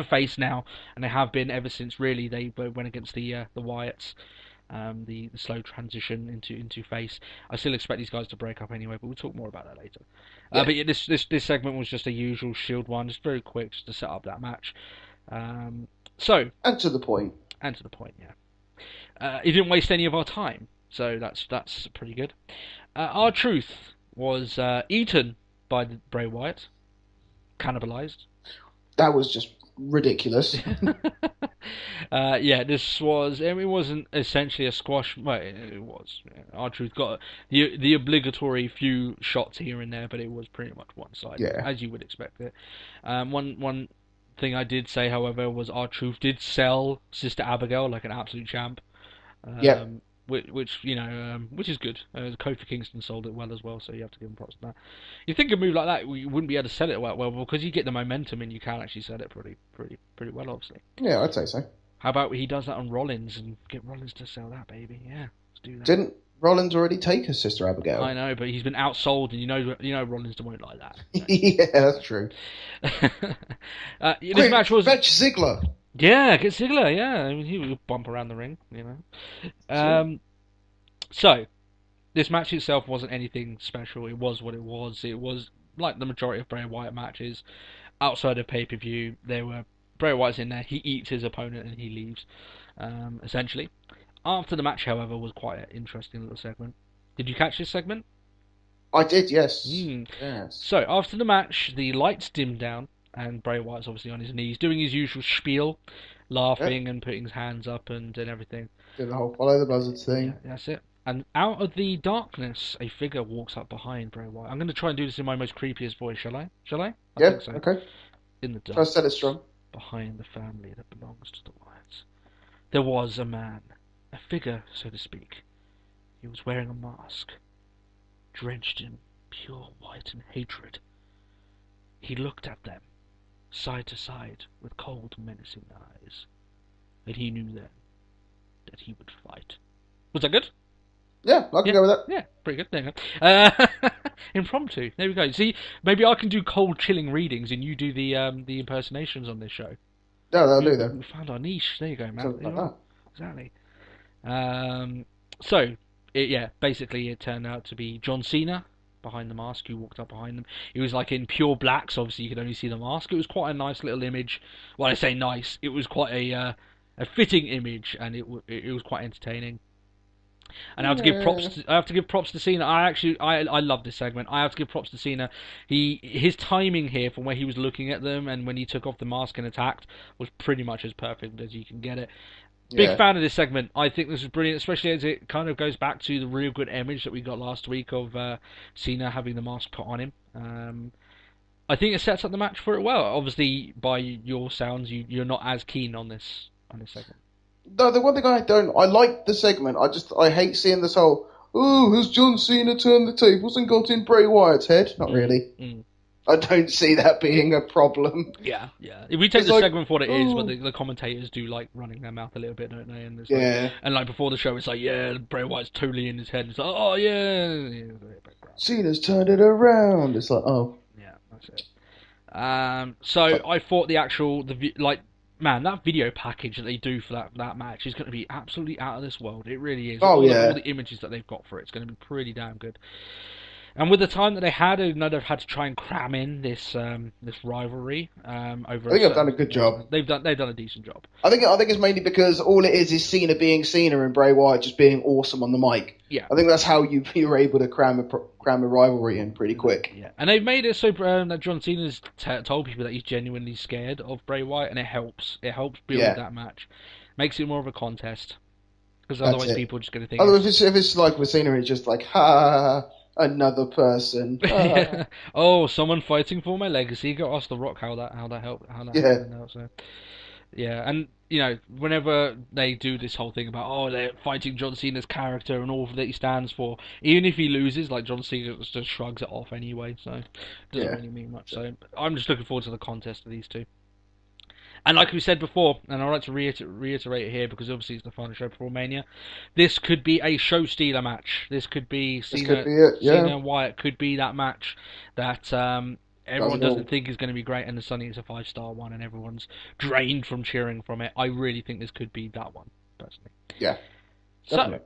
face now, and they have been ever since really they went against the Wyatts. The slow transition into face. I still expect these guys to break up anyway, but we'll talk more about that later. Yeah. But yeah, this segment was just a usual Shield one, just very quick, just to set up that match. And to the point. Yeah. He didn't waste any of our time, so that's pretty good. R-Truth was eaten by Bray Wyatt, cannibalized. That was just ridiculous. This was. It wasn't essentially a squash. Well, it was. R-Truth got the obligatory few shots here and there, but it was pretty much one-sided, as you would expect it. One thing I did say, however, was R-Truth did sell Sister Abigail like an absolute champ. Which is good. Kofi Kingston sold it well as well, so you have to give him props to that. You think a move like that, you wouldn't be able to sell it well, because you get the momentum and you can actually sell it pretty well, obviously. Yeah, I'd say so. How about he does that on Rollins and get Rollins to sell that, baby? Yeah, let's do that. Didn't Rollins already take his Sister Abigail? I know, but he's been outsold, and you know Rollins won't like that. Yeah, that's true. This match was fetch Ziggler. Yeah, get Ziggler, yeah. I mean, he would bump around the ring, So, this match itself wasn't anything special. It was what it was. It was like the majority of Bray Wyatt matches. Outside of pay-per-view, there were Bray Wyatt's in there. He eats his opponent and he leaves, essentially. After the match, however, was quite an interesting little segment. Did you catch this segment? I did, yes. Yes. So, after the match, the lights dimmed down, and Bray Wyatt's obviously on his knees, doing his usual spiel, laughing and putting his hands up and everything. Doing the whole follow the buzzards thing. Yeah, that's it. And out of the darkness, a figure walks up behind Bray Wyatt. I'm going to try and do this in my most creepiest voice, shall I? I think so. Okay. In the dark, try to set it strong. Behind the family that belongs to the Wyatts, there was a man, a figure, so to speak. He was wearing a mask, drenched in pure white and hatred. He looked at them, side to side, with cold, menacing eyes. And he knew then that he would fight. Was that good? Yeah, I can go with that. Yeah, pretty good. There you go. Impromptu. There we go. See, maybe I can do cold, chilling readings, and you do the impersonations on this show. No, that'll do then. We found our niche. There you go, man. Something like Exactly. Basically, it turned out to be John Cena behind the mask, who walked up behind them. He was like in pure black, so obviously you could only see the mask. It was quite a nice little image. Well, I say nice. It was quite a fitting image, and it was quite entertaining. And I have to give props to Cena. I love this segment. I have to give props to Cena. His timing here from where he was looking at them and when he took off the mask and attacked was pretty much as perfect as you can get it. Big fan of this segment. I think this is brilliant, especially as it kind of goes back to the real good image that we got last week of Cena having the mask put on him. I think it sets up the match for it well. Obviously, by your sounds, you're not as keen on this segment. No, the one thing I like the segment. I hate seeing this whole, has John Cena turned the tables and got in Bray Wyatt's head? Not really. I don't see that being a problem. Yeah. If we take the segment for what it is, but the commentators do like running their mouth a little bit, don't they? And and like before the show, it's like, Bray Wyatt's totally in his head. And it's like, oh yeah. Cena's turned it around. It's like, oh. Yeah, that's it. So I thought that video package that they do for that match is going to be absolutely out of this world. It really is. All the images that they've got for it's going to be pretty damn good. And with the time that they had, they've had to try and cram in this rivalry over. I think they've done a good job. They've done a decent job. I think it's mainly because all it is Cena being Cena and Bray Wyatt just being awesome on the mic. Yeah, I think that's how you're able to cram a rivalry in pretty quick. Yeah, and they've made it so that John Cena's told people that he's genuinely scared of Bray Wyatt, and it helps. It helps build that match, makes it more of a contest. Because otherwise, people are just going to think. Otherwise, if it's like with Cena, it's just like another person. Oh, someone fighting for my legacy. Go ask The Rock how that helped. Happened out, so. Yeah, and whenever they do this whole thing about they're fighting John Cena's character and all that he stands for, even if he loses, like John Cena just shrugs it off anyway, so it doesn't really mean much. So I'm just looking forward to the contest of these two. And like we said before, and I'd like to reiterate it here because obviously it's the final show before Mania, this could be a show stealer match. This could be Cena and Wyatt could be that match that everyone doesn't think is going to be great, and then suddenly it's a 5-star one and everyone's drained from cheering from it. I really think this could be that one, personally. Yeah, definitely. So,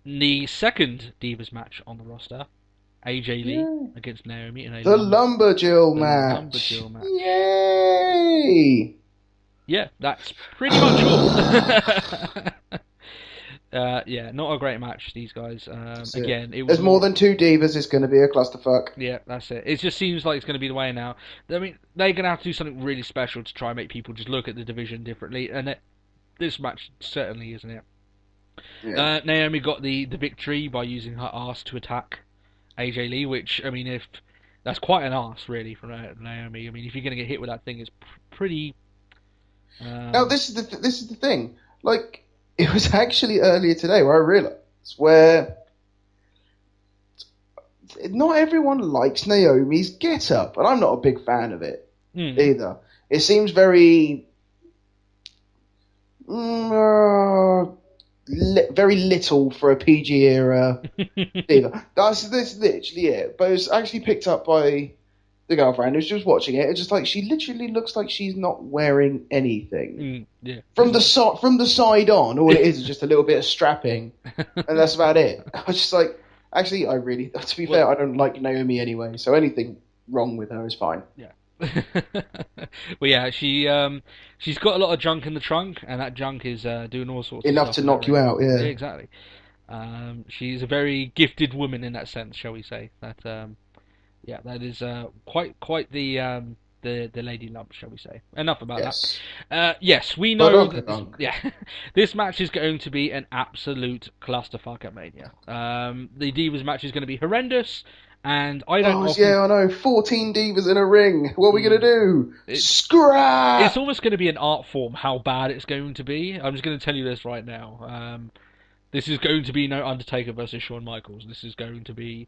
the second Divas match on the roster, AJ Lee against Naomi in the Lumberjill match. Yay! Yeah, that's pretty much all. Not a great match, these guys. Again, there's more than 2 Divas, it's going to be a clusterfuck. Yeah, that's it. It just seems like it's going to be the way now. I mean, they're going to have to do something really special to try and make people just look at the division differently, and this match certainly isn't it. Yeah. Naomi got the victory by using her arse to attack AJ Lee, which, I mean, if that's quite an arse, really, from Naomi. I mean, if you're going to get hit with that thing, it's pretty... Now, this is the thing. Like, it was actually earlier today where I realised where not everyone likes Naomi's get-up, and I'm not a big fan of it either. It seems very... very little for a PG era diva. That's literally it. But it was actually picked up by the girlfriend who's just watching it. It's just like she literally looks like she's not wearing anything. From the side on, all it is just a little bit of strapping, and that's about it. I was just like, actually, to be fair, I don't like Naomi anyway, so anything wrong with her is fine. Yeah. Well, yeah, she's got a lot of junk in the trunk, and that junk is doing all sorts of stuff to knock you out. Yeah, exactly. She's a very gifted woman in that sense, shall we say? That that is quite the lady lump, shall we say? Enough about that. Yes, we know. This match is going to be an absolute clusterfuck at Mania. The Divas match is going to be horrendous. And I don't. I know. 14 Divas in a ring. What are we going to do? Scrap! It's almost going to be an art form how bad it's going to be. I'm just going to tell you this right now. This is going to be no Undertaker versus Shawn Michaels. This is going to be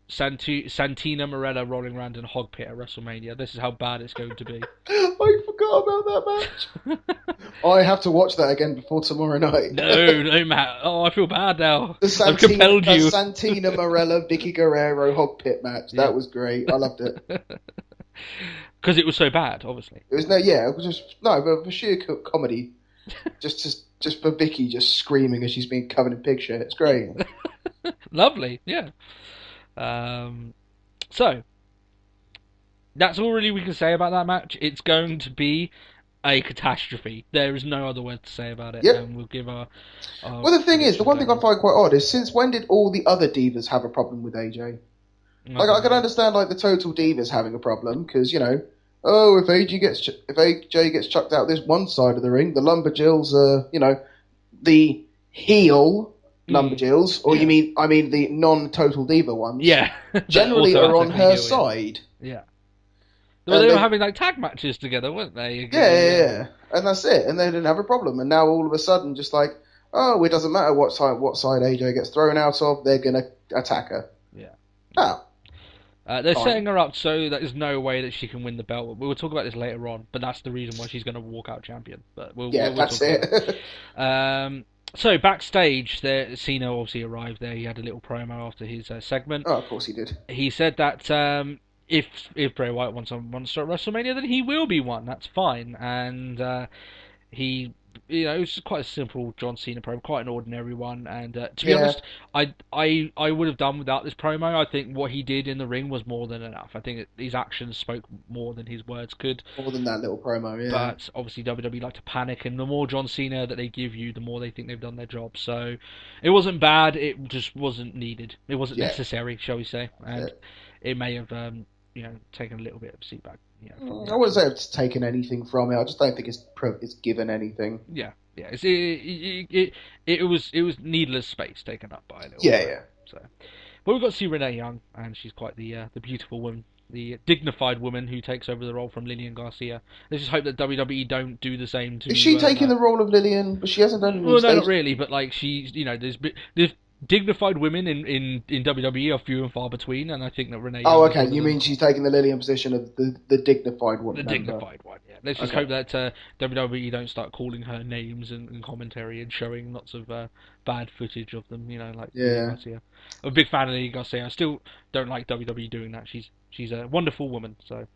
Santina Morella rolling around in a hog pit at WrestleMania. This is how bad it's going to be. I forgot about that match. I have to watch that again before tomorrow night. No, Matt. Oh, I feel bad now. I've compelled you. The Santina Morella, Vicky Guerrero hog pit match. That was great. I loved it. Because it was so bad, obviously. It was but for sheer comedy, just for Vicky just screaming as she's being covered in pig shit. It's great. Lovely, yeah. So, that's all really we can say about that match. It's going to be a catastrophe. There is no other word to say about it. Yep. And we'll give our well, the thing is, the one thing I find quite odd is since when did all the other divas have a problem with AJ? Like, I can understand, like, the Total Divas having a problem, because, you know, if AJ gets chucked out this one side of the ring, the Lumberjills are, you know, the heel Lumberjills, or I mean the non-Total Diva ones. Yeah. Generally are on her side. Yeah. Well, they were having, like, tag matches together, weren't they? Yeah. And that's it. And they didn't have a problem. And now all of a sudden, just like, it doesn't matter what side AJ gets thrown out of, they're going to attack her. Yeah. Oh. They're setting her up so that there's no way that she can win the belt. We will talk about this later on, but that's the reason why she's going to walk out champion. But we'll that's it. So backstage, Cena obviously arrived there. He had a little promo after his segment. Oh, of course he did. He said that if Bray Wyatt wants at WrestleMania, then he will be one. That's fine. And he, you know, it was just quite a simple John Cena promo, quite an ordinary one. And to be honest, I would have done without this promo. I think what he did in the ring was more than enough. I think his actions spoke more than his words could. More than that little promo, yeah. But obviously WWE like to panic, and the more John Cena that they give you, the more they think they've done their job. So it wasn't bad. It just wasn't needed. It wasn't necessary, shall we say? And it may have, taken a little bit of seat back. I wouldn't say it's taken anything from it. I just don't think it's given anything. Yeah. It was needless space taken up by a little. Yeah. So, but we've got to see Renee Young, and she's quite the beautiful woman, the dignified woman who takes over the role from Lillian Garcia. Let's just hope that WWE don't do the same to. Is she taking the role of Lillian? But she hasn't done any Well, no, not really. But like she's, there's dignified women in WWE are few and far between, and I think that Renee. Oh, okay. You mean she's taking the Lillian position of the dignified one? The dignified one, yeah. Let's just hope that WWE don't start calling her names and commentary and showing lots of bad footage of them. Like Garcia. I'm a big fan of Lillian Garcia. I still don't like WWE doing that. She's a wonderful woman. So,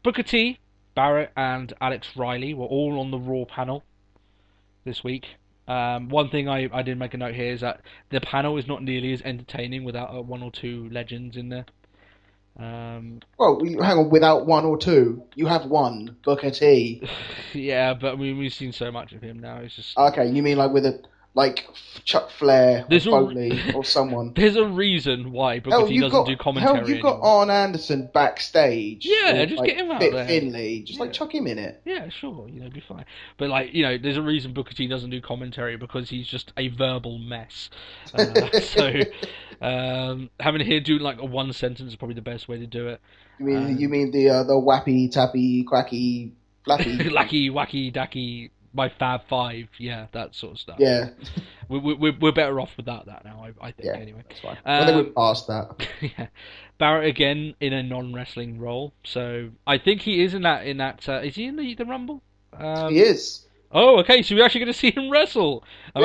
Booker T, Barrett, and Alex Riley were all on the Raw panel this week. One thing I did make a note here is that the panel is not nearly as entertaining without one or two legends in there. Well, hang on, without one or two, you have one, Booker T. Yeah, but we've seen so much of him now. It's just okay. You mean like Chuck Flair or Foley or someone? There's a reason why Booker T doesn't do commentary. You've got Arn Anderson backstage. Yeah, just get him out there. Finley, just chuck him in it. Yeah, sure, be fine. But there's a reason Booker T doesn't do commentary, because he's just a verbal mess. So having him do like a one sentence is probably the best way to do it. You mean the wappy tappy quacky flappy lacky wacky dacky. My Fab Five, yeah, that sort of stuff. Yeah, we're better off without that now. I think anyway. That's fine. I think we're past that. Yeah, Barrett again in a non-wrestling role, so I think he is in that. Is he in the Rumble? He is. Oh, okay. So we're actually going to see him wrestle. I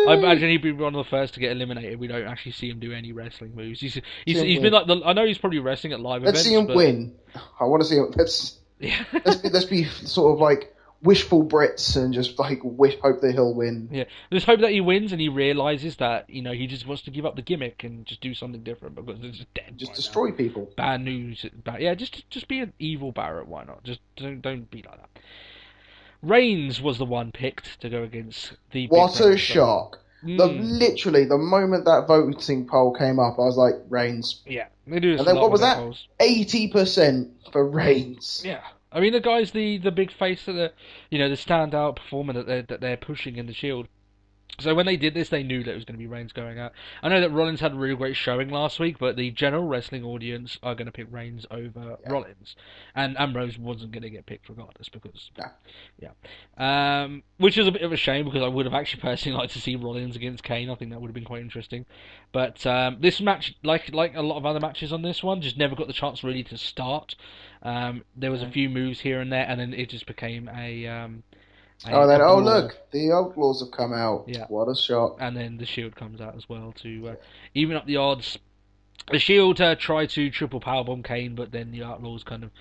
imagine he'd be one of the first to get eliminated. We don't actually see him do any wrestling moves. He's been like I know he's probably wrestling at live events. Let's see him win. I want to see him. Let's be sort of like wishful Brits and just like hope that he'll win. Yeah, just hope that he wins and he realizes that he just wants to give up the gimmick and just do something different, because it's just dead. Just destroy people. Bad news. Just be an evil Barrett. Why not? Just don't be like that. Reigns was the one picked to go against the. What a shock! Literally, the moment that voting poll came up, I was like, Reigns. Yeah, they do. And then what was that? 80% for Reigns. Yeah. I mean, the guy's the big face of the standout performer that they're pushing in the Shield. So when they did this, they knew that it was going to be Reigns going out. I know that Rollins had a really great showing last week, but the general wrestling audience are going to pick Reigns over Rollins, and Ambrose wasn't going to get picked regardless because which is a bit of a shame, because I would have actually personally liked to see Rollins against Kane. I think that would have been quite interesting. But this match, like a lot of other matches on this one, just never got the chance really to start. There was a few moves here and there, and then it just became look, the Outlaws have come out. Yeah. What a shock. And then the Shield comes out as well to even up the odds. The Shield try to triple powerbomb Kane, but then the Outlaws kind of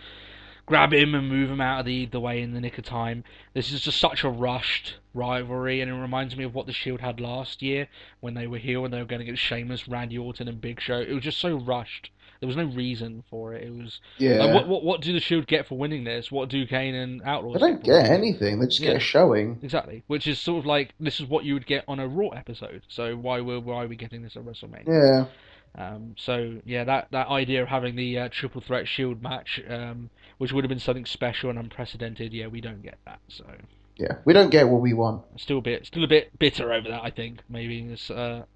grab him and move him out of the way in the nick of time. This is just such a rushed rivalry, and it reminds me of what the Shield had last year when they were here and they were going against Sheamus, Randy Orton, and Big Show. It was just so rushed. There was no reason for it. It was like, what do the Shield get for winning this? What do Kane and Outlaws? They don't get anything. They just get a showing. Exactly, which is sort of like this is what you would get on a Raw episode. So why are we getting this at WrestleMania? Yeah. That idea of having the triple threat Shield match, which would have been something special and unprecedented. Yeah, we don't get that. So yeah, we don't get what we want. Still a bit bitter over that. I think maybe there's a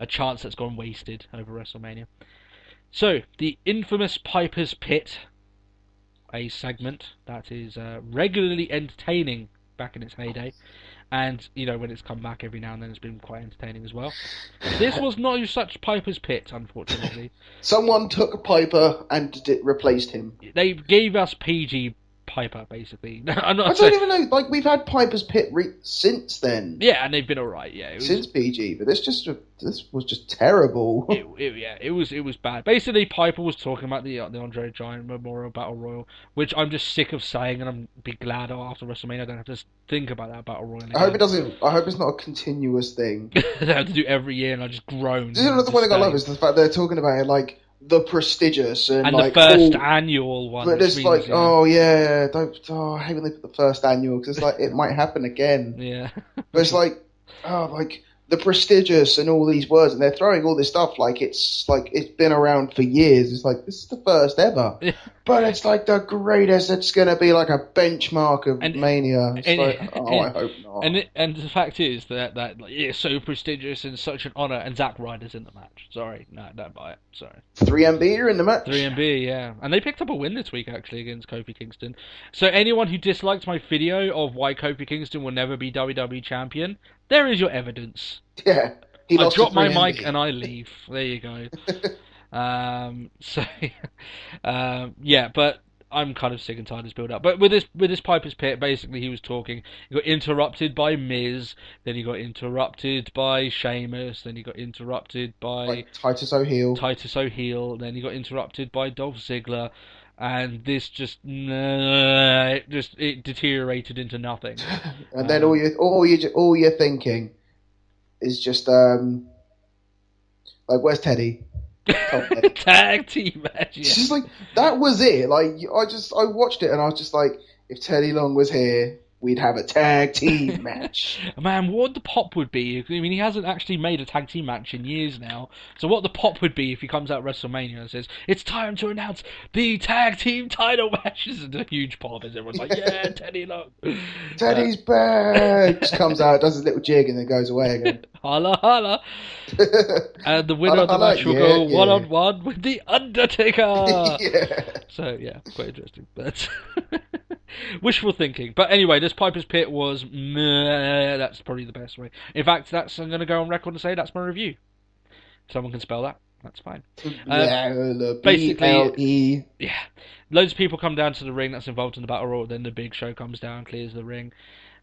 chance that's gone wasted over WrestleMania. So the infamous Piper's Pit, a segment that is regularly entertaining back in its heyday. And, when it's come back every now and then, it's been quite entertaining as well. This was not such Piper's Pit, unfortunately. Someone took Piper and replaced him. They gave us PG Piper, basically. I don't even know. Like, we've had Piper's Pit since then. Yeah, and they've been alright. Yeah, since PG, but this was just terrible. It was bad. Basically, Piper was talking about the Andre the Giant Memorial Battle Royal, which I'm just sick of saying, and I'm be glad after WrestleMania I don't have to think about that Battle Royal again. I hope it's not a continuous thing. They have to do every year, and I just groan. This is another one thing I love is the fact they're talking about it like the prestigious and like the first annual one. But it's like, I hate when they put the first annual because it's like it might happen again. Yeah. But it's like, like the prestigious and all these words, and they're throwing all this stuff like it's been around for years. It's like this is the first ever, but it's like the greatest. It's gonna be like a benchmark of Mania. I hope not. And the fact is that it's so prestigious and such an honor. And Zack Ryder's in the match. Sorry, no, don't buy it. Sorry. 3MB are in the match. 3MB, yeah, and they picked up a win this week actually against Kofi Kingston. So anyone who disliked my video of why Kofi Kingston will never be WWE champion, there is your evidence. Yeah. I drop my mic and I leave. There you go. But I'm kind of sick and tired of this build up. But with this Piper's Pit, basically he was talking. He got interrupted by Miz, then he got interrupted by Sheamus, then he got interrupted by Titus O'Heel, then he got interrupted by Dolph Ziggler. And this it deteriorated into nothing. And then all you're thinking is just like, where's Teddy? Tag team match. Yeah. It's just like that was it. Like I watched it and I was just like, if Teddy Long was here, we'd have a tag team match. Man, what the pop would be? I mean, he hasn't actually made a tag team match in years now. So what the pop would be if he comes out at WrestleMania and says, it's time to announce the tag team title matches, and a huge pop as everyone's like, yeah, Teddy Long. Teddy's back! Just comes out, does his little jig, and then goes away again. Holla, holla. And the winner of the match will go one-on-one with The Undertaker. Yeah. So, yeah, quite interesting. But wishful thinking. But anyway, this Piper's Pit was meh. That's probably the best way. In fact, I'm going to go on record and say that's my review. If someone can spell that, that's fine. Basically, yeah, loads of people come down to the ring that's involved in the Battle Royal. Then the Big Show comes down, clears the ring.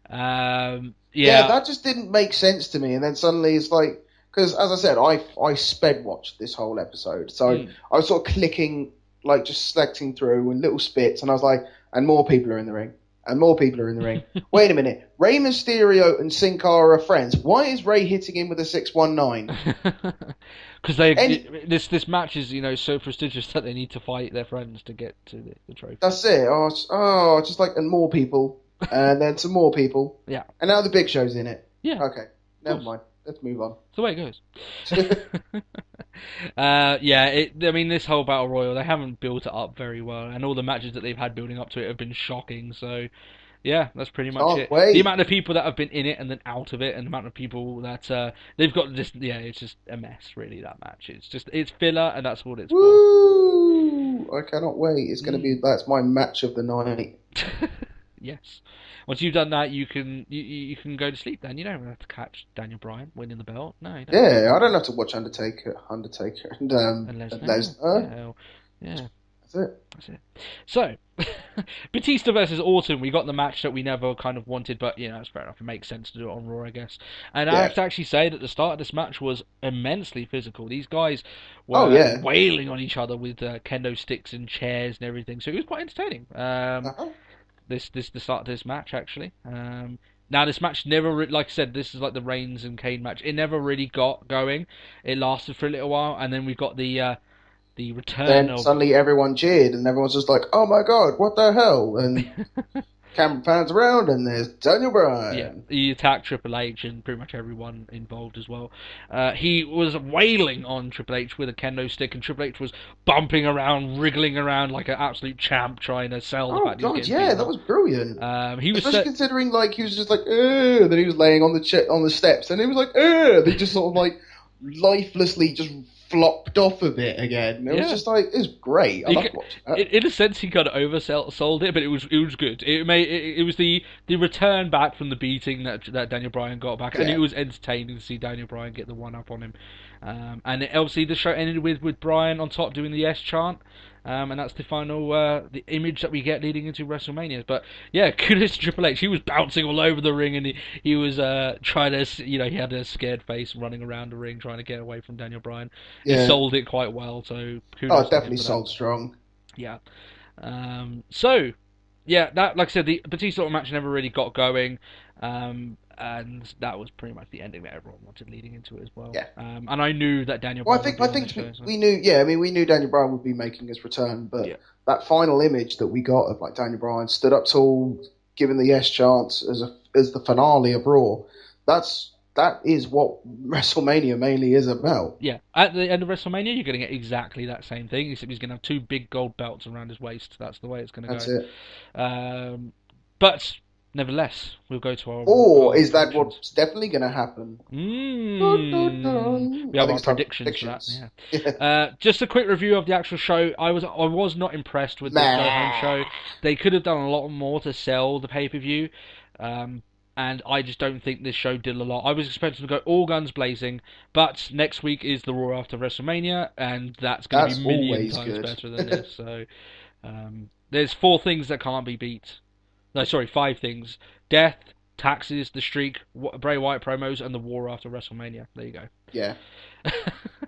That just didn't make sense to me. And then suddenly it's like, because as I said, I sped watched this whole episode, so I was sort of clicking, like just selecting through and little spits, and I was like, and more people are in the ring. And more people are in the ring. Wait a minute. Rey Mysterio and Sin Cara are friends. Why is Rey hitting him with a 619? Because this match is so prestigious that they need to fight their friends to get to the trophy. That's it. Just like, and more people, and then some more people. Yeah. And now the Big Show's in it. Yeah. Okay. Never mind. Let's move on. That's the way it goes. This whole Battle Royal, they haven't built it up very well, and all the matches that they've had building up to it have been shocking, so yeah, that's pretty much it. Wait. The amount of people that have been in it and then out of it, and the amount of people that they've got it's just a mess, really, that match. It's filler, and that's what it's for. I cannot wait. It's going to be, that's my match of the night. Yes. Once you've done that, you can go to sleep. Then you don't have to catch Daniel Bryan winning the belt. No. You don't. I don't have to watch Undertaker, and Lesnar. Yeah. That's it. So, Batista versus Orton, we got the match that we never kind of wanted, but, it's fair enough. It makes sense to do it on Raw, I guess. And I have to actually say that the start of this match was immensely physical. These guys were wailing on each other with kendo sticks and chairs and everything, so it was quite entertaining. The start of this match, actually. Now, this match never, like I said, this is like the Reigns and Kane match. It never really got going. It lasted for a little while, and then we got the return of... suddenly everyone cheered, and everyone's just like, oh my god, what the hell? And camera pans around, and there's Daniel Bryan. Yeah, he attacked Triple H and pretty much everyone involved as well. He was wailing on Triple H with a kendo stick, and Triple H was bumping around, wriggling around like an absolute champ, trying to sell the fact he was getting beaten up. That was brilliant. He was Especially considering, like, he was just like, then he was laying on the steps, and he was like, they just sort of, like, lifelessly just flopped off a bit again. It was just like, it was great. I loved watching that. In a sense, he kind of oversold it, but it was good. It was the return back from the beating that Daniel Bryan got back, and it was entertaining to see Daniel Bryan get the one up on him. And obviously the show ended with Bryan on top doing the yes chant. And that's the final the image that we get leading into WrestleMania. But yeah, kudos to Triple H. He was bouncing all over the ring, and he was trying to, he had a scared face running around the ring trying to get away from Daniel Bryan. Yeah. He sold it quite well, so kudos to definitely him for sold that. strong. Yeah. So yeah, that, like I said, the Batista match never really got going. And that was pretty much the ending that everyone wanted leading into it as well. Yeah. And I knew that Daniel Bryan. Well, I think we knew. Yeah, I mean, we knew Daniel Bryan would be making his return, but that final image that we got of like Daniel Bryan stood up tall, giving the yes chance as the finale of Raw. That is what WrestleMania mainly is about. Yeah. At the end of WrestleMania, you're going to get exactly that same thing, except he's going to have 2 big gold belts around his waist. That's the way it's going to go. That's it. But nevertheless, we'll go to our... is that what's definitely going to happen? We have our predictions for that. Yeah. Just a quick review of the actual show. I was not impressed with the go-home show. They could have done a lot more to sell the pay-per-view. And I just don't think this show did a lot. I was expecting to go all guns blazing, but next week is the Raw after WrestleMania, and that's going to be a million times better than this. So there's 4 things that can't be beat. No, sorry, 5 things. Death, taxes, the streak, Bray Wyatt promos, and the War after WrestleMania. There you go. Yeah.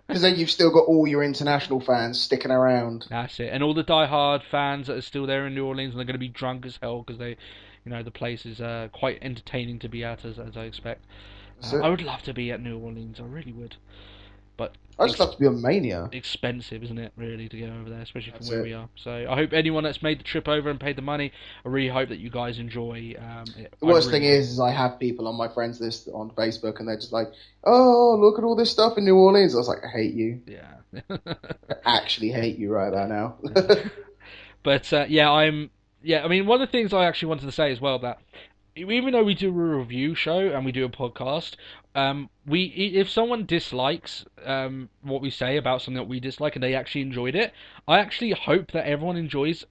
Because then you've still got all your international fans sticking around. That's it. And all the die-hard fans that are still there in New Orleans, and they're going to be drunk as hell because they... the place is quite entertaining to be at, as I expect. I would love to be at New Orleans, I really would. But I'd just love to be on Mania. Expensive, isn't it, really, to go over there, especially from where we are. So I hope anyone that's made the trip over and paid the money, I really hope that you guys enjoy it. The worst thing is I have people on my friends list on Facebook, and they're just like, oh, look at all this stuff in New Orleans. I was like, I hate you. Yeah. I actually hate you right about now. But, I mean, one of the things I actually wanted to say as well, that even though we do a review show and we do a podcast, if someone dislikes what we say about something that we dislike and they actually enjoyed it, I actually hope that everyone enjoys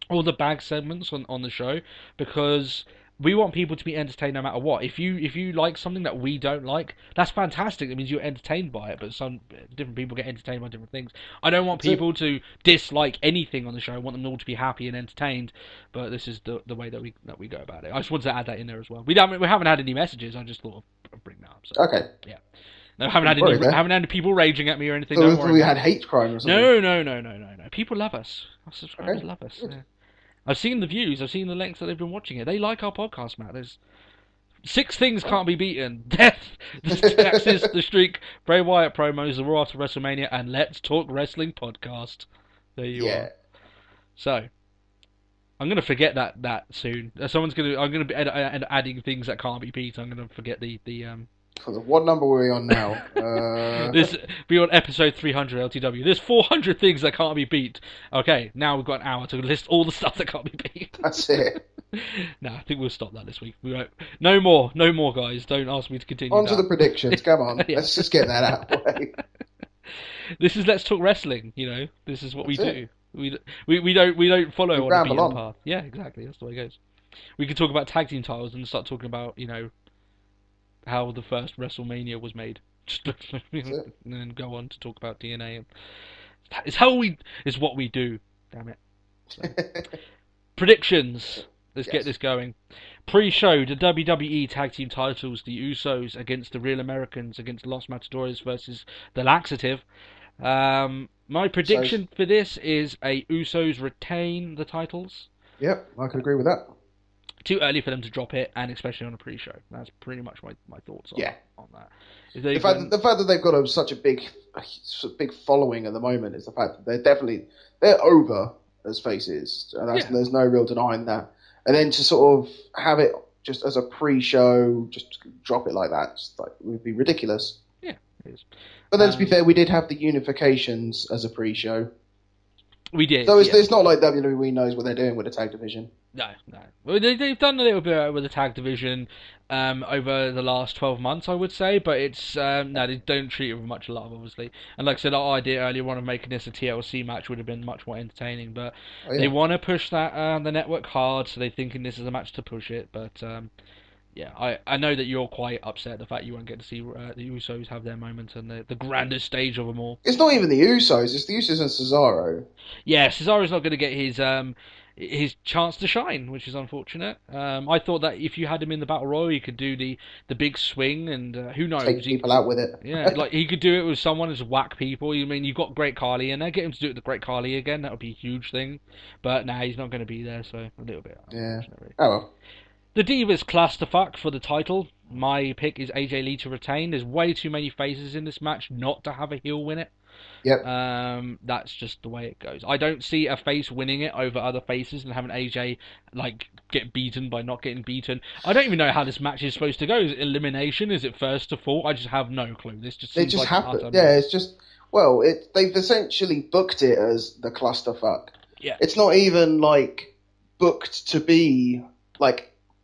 all the bag segments on the show, because we want people to be entertained no matter what. If you like something that we don't like, that's fantastic. It means you're entertained by it, but some different people get entertained by different things. I don't want people to dislike anything on the show. I want them all to be happy and entertained, but this is the way that we go about it. I just wanted to add that in there as well. We haven't had any messages. I just thought I'd bring that up. So, okay. Yeah. No, haven't had any people raging at me or anything. So we had hate crime or something? No. People love us. Our subscribers love us. Yeah. I've seen the views. I've seen the lengths that they've been watching it. They like our podcast, Matt. There's 6 things can't be beaten: death, the taxes, the streak, Bray Wyatt promos, the Raw after WrestleMania, and Let's Talk Wrestling podcast. There you are. So I'm gonna forget that soon. I'm gonna be adding things that can't be beat. I'm gonna forget the. What number were we on now? This be on episode 300 LTW. There's 400 things that can't be beat. Okay, now we've got an hour to list all the stuff that can't be beat. That's it. No, I think we'll stop that this week. We won't. No more, guys. Don't ask me to continue. On to the predictions. Come on, let's just get that out of the way. This is Let's Talk Wrestling. This is what we do. We don't follow on a beaten path. Yeah, exactly. That's the way it goes. We could talk about tag team titles and start talking about how the first WrestleMania was made, and then go on to talk about TNA. It's what we do. Damn it. So. Predictions. Let's get this going. Pre-show, the WWE Tag Team titles, the Usos against the Real Americans, against Los Matadores versus the Laxative. My prediction for this is a Usos retain the titles. Yep, I can agree with that. Too early for them to drop it, and especially on a pre-show. That's pretty much my thoughts on that. The fact that they've got such a big following at the moment is the fact that they're over as faces, and there's no real denying that. And then to sort of have it just as a pre-show, just drop it like that, would be ridiculous. Yeah, it is. But then to be fair, we did have the unifications as a pre-show. We did. So it's not like WWE knows what they're doing with the tag division. No. Well, they've done a little bit with the tag division over the last 12 months, I would say, but it's they don't treat it with much love, obviously. And like I said, our idea earlier on of making this a TLC match would have been much more entertaining, but they want to push that the network hard, so they're thinking this is a match to push it. But I know that you're quite upset at the fact you won't get to see the Usos have their moment and the grandest stage of them all. It's not even the Usos; it's the Usos and Cesaro. Yeah, Cesaro's not going to get his chance to shine, which is unfortunate. I thought that if you had him in the Battle Royal, he could do the big swing, and who knows? Take people out with it. Yeah, like he could do it with someone who's whack people. I mean, you've got Great Khali in there. Get him to do it with the Great Khali again. That would be a huge thing. But he's not going to be there, so a little bit. Yeah. Oh well. The Divas clusterfuck for the title. My pick is AJ Lee to retain. There's way too many faces in this match not to have a heel win it. Yep. That's just the way it goes. I don't see a face winning it over other faces and having AJ get beaten by not getting beaten. I don't even know how this match is supposed to go. Is it elimination? Is it first to fall? I just have no clue. This just seems like happened. Yeah, it's just they've essentially booked it as the clusterfuck. Yeah. It's not even booked to be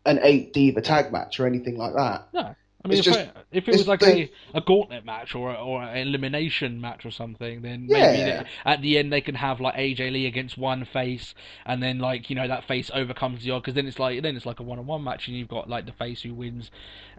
an 8 diva tag match or anything like that. No. I mean, if it was a gauntlet match or an elimination match or something, then maybe at the end they can have AJ Lee against one face, and then that face overcomes the odd, because then it's like a one-on-one match, and you've got the face who wins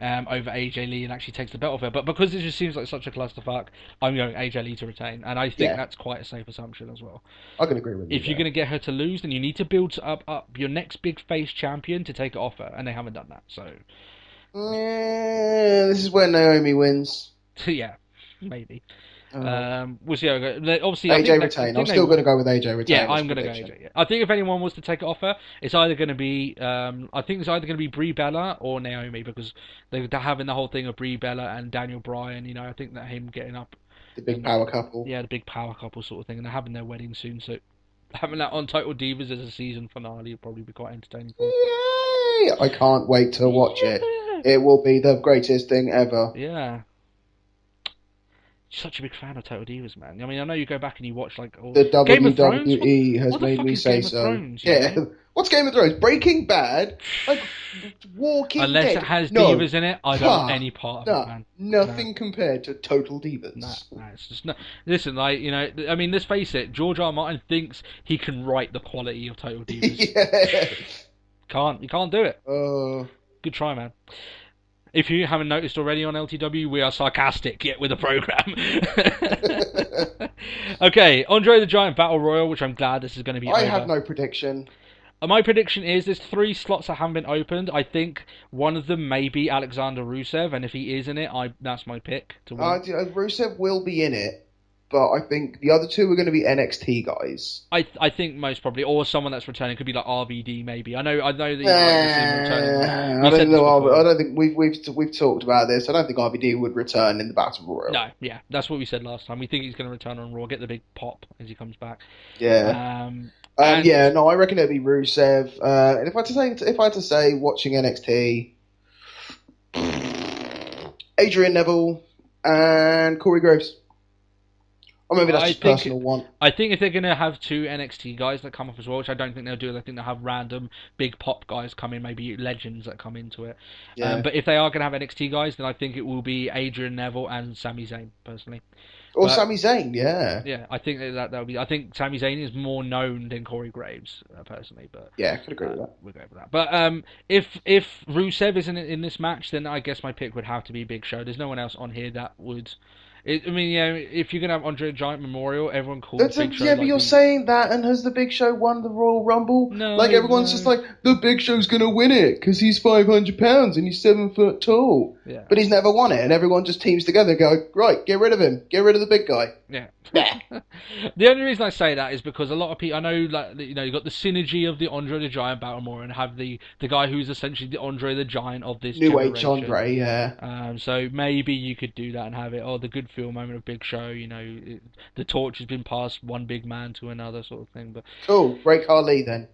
over AJ Lee and actually takes the belt off her. But because it just seems like such a clusterfuck, I'm going AJ Lee to retain, and I think that's quite a safe assumption as well. I can agree with you. If you're going to get her to lose, then you need to build up your next big face champion to take it off her, and they haven't done that. So. This is where Naomi wins. Yeah, maybe. We'll see how it goes. Obviously, AJ retain. I'm still going to go with AJ retain. Yeah, I'm going to go AJ. Yeah. I think if anyone was to take it off her, it's either going to be Brie Bella or Naomi, because they're having the whole thing of Brie Bella and Daniel Bryan. I think that him getting up. The big power couple. Yeah, the big power couple sort of thing, and they're having their wedding soon, so having that on Total Divas as a season finale would probably be quite entertaining. Yay! I can't wait to watch it. It will be the greatest thing ever. Yeah. Such a big fan of Total Divas, man. I mean, I know you go back and you watch all the WWE has made me say so. Thrones, yeah. What's Game of Thrones? Breaking Bad? Walking Unless Dead? It has divas in it, I don't want any part of it, man. Nothing compared to Total Divas. No, it's just no. Listen, I mean, let's face it. George R. R. Martin thinks he can write the quality of Total Divas. You can't do it. Good try, man. If you haven't noticed already on LTW, we are sarcastic, yet with a program. Okay, Andre the Giant Battle Royal, which I'm glad this is going to be over. I have no prediction. My prediction is there's 3 slots that haven't been opened. I think one of them may be Alexander Rusev, and if he is in it, that's my pick to win. Rusev will be in it. But I think the other 2 are going to be NXT guys. I think most probably, or someone that's returning could be RVD maybe. I know that you like to see him returning. I don't know. I don't think we've talked about this. I don't think RVD would return in the Battle Royal. No, yeah, that's what we said last time. We think he's going to return on Raw, get the big pop as he comes back. Yeah. I reckon it'll be Rusev. And if I had to say, watching NXT, Adrian Neville and Corey Graves. Or maybe that's just personal one. I think if they're going to have 2 NXT guys that come up as well, which I don't think they'll do, I think they'll have random big pop guys come in, maybe legends that come into it. Yeah. But if they are going to have NXT guys, then I think it will be Adrian Neville and Sami Zayn, personally. Or Sami Zayn, yeah. Yeah, I think that'll be. I think Sami Zayn is more known than Corey Graves, personally. But yeah, I could agree with that. We'll go for that. But if Rusev isn't in this match, then I guess my pick would have to be Big Show. There's no one else on here that would I mean, if you're gonna have Andre the Giant Memorial, everyone calls Big Show. Yeah, but you're saying that, and has the Big Show won the Royal Rumble? No, like everyone's just like, the Big Show's gonna win it because he's 500 pounds and he's 7 foot tall. Yeah. But he's never won it, and everyone just teams together and go, right, get rid of him, get rid of the big guy. Yeah. The only reason I say that is because a lot of people, I know, like, you got the synergy of the Andre the Giant Battlemore and have the guy who's essentially the Andre the Giant of this New generation. Age Andre, yeah. So maybe you could do that and have it, the good feel moment of Big Show, the torch has been passed one big man to another sort of thing. But cool, break Harley then.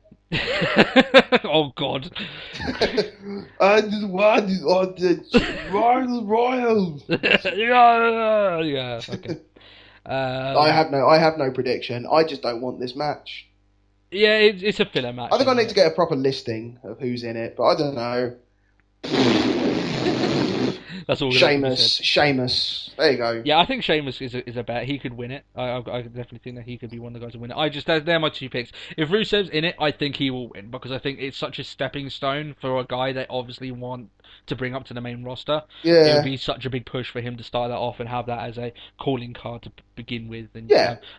Oh God! I just want the Royals. Yeah. Okay. I have no prediction. I just don't want this match. Yeah, it's a filler match. I think I need to get a proper listing of who's in it, but I don't know. That's all. Sheamus. There you go. Yeah, I think Sheamus is a bet. He could win it. I definitely think that he could be one of the guys to win it. They're my two picks. If Rusev's in it, I think he will win because I think it's such a stepping stone for a guy they obviously want to bring up to the main roster. Yeah. It would be such a big push for him to start that off and have that as a calling card to begin with. And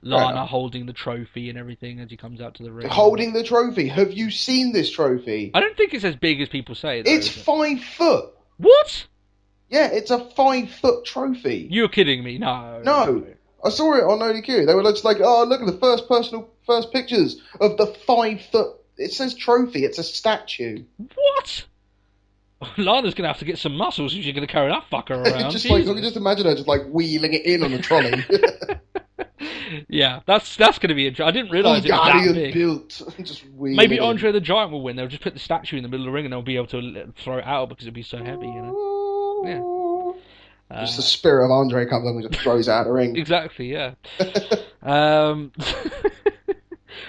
Lana holding the trophy and everything as he comes out to the ring. Holding the trophy. Have you seen this trophy? I don't think it's as big as people say. Though, it's 5 foot. What? Yeah, it's a 5 foot trophy. You're kidding me? No. I saw it on ODQ. They were just like, oh, look at the first pictures of the 5 foot. It says trophy. It's a statue. What? Lana's gonna have to get some muscles if she's gonna carry that fucker around. Just imagine her just like wheeling it in on a trolley. Yeah, that's gonna be interesting. I didn't realise it was that big. Built. Just maybe Andre the Giant will win. They'll just put the statue in the middle of the ring and they'll be able to throw it out because it'll be so heavy, Yeah. Just the spirit of Andre comes up and just throws it out of the ring. Exactly, yeah.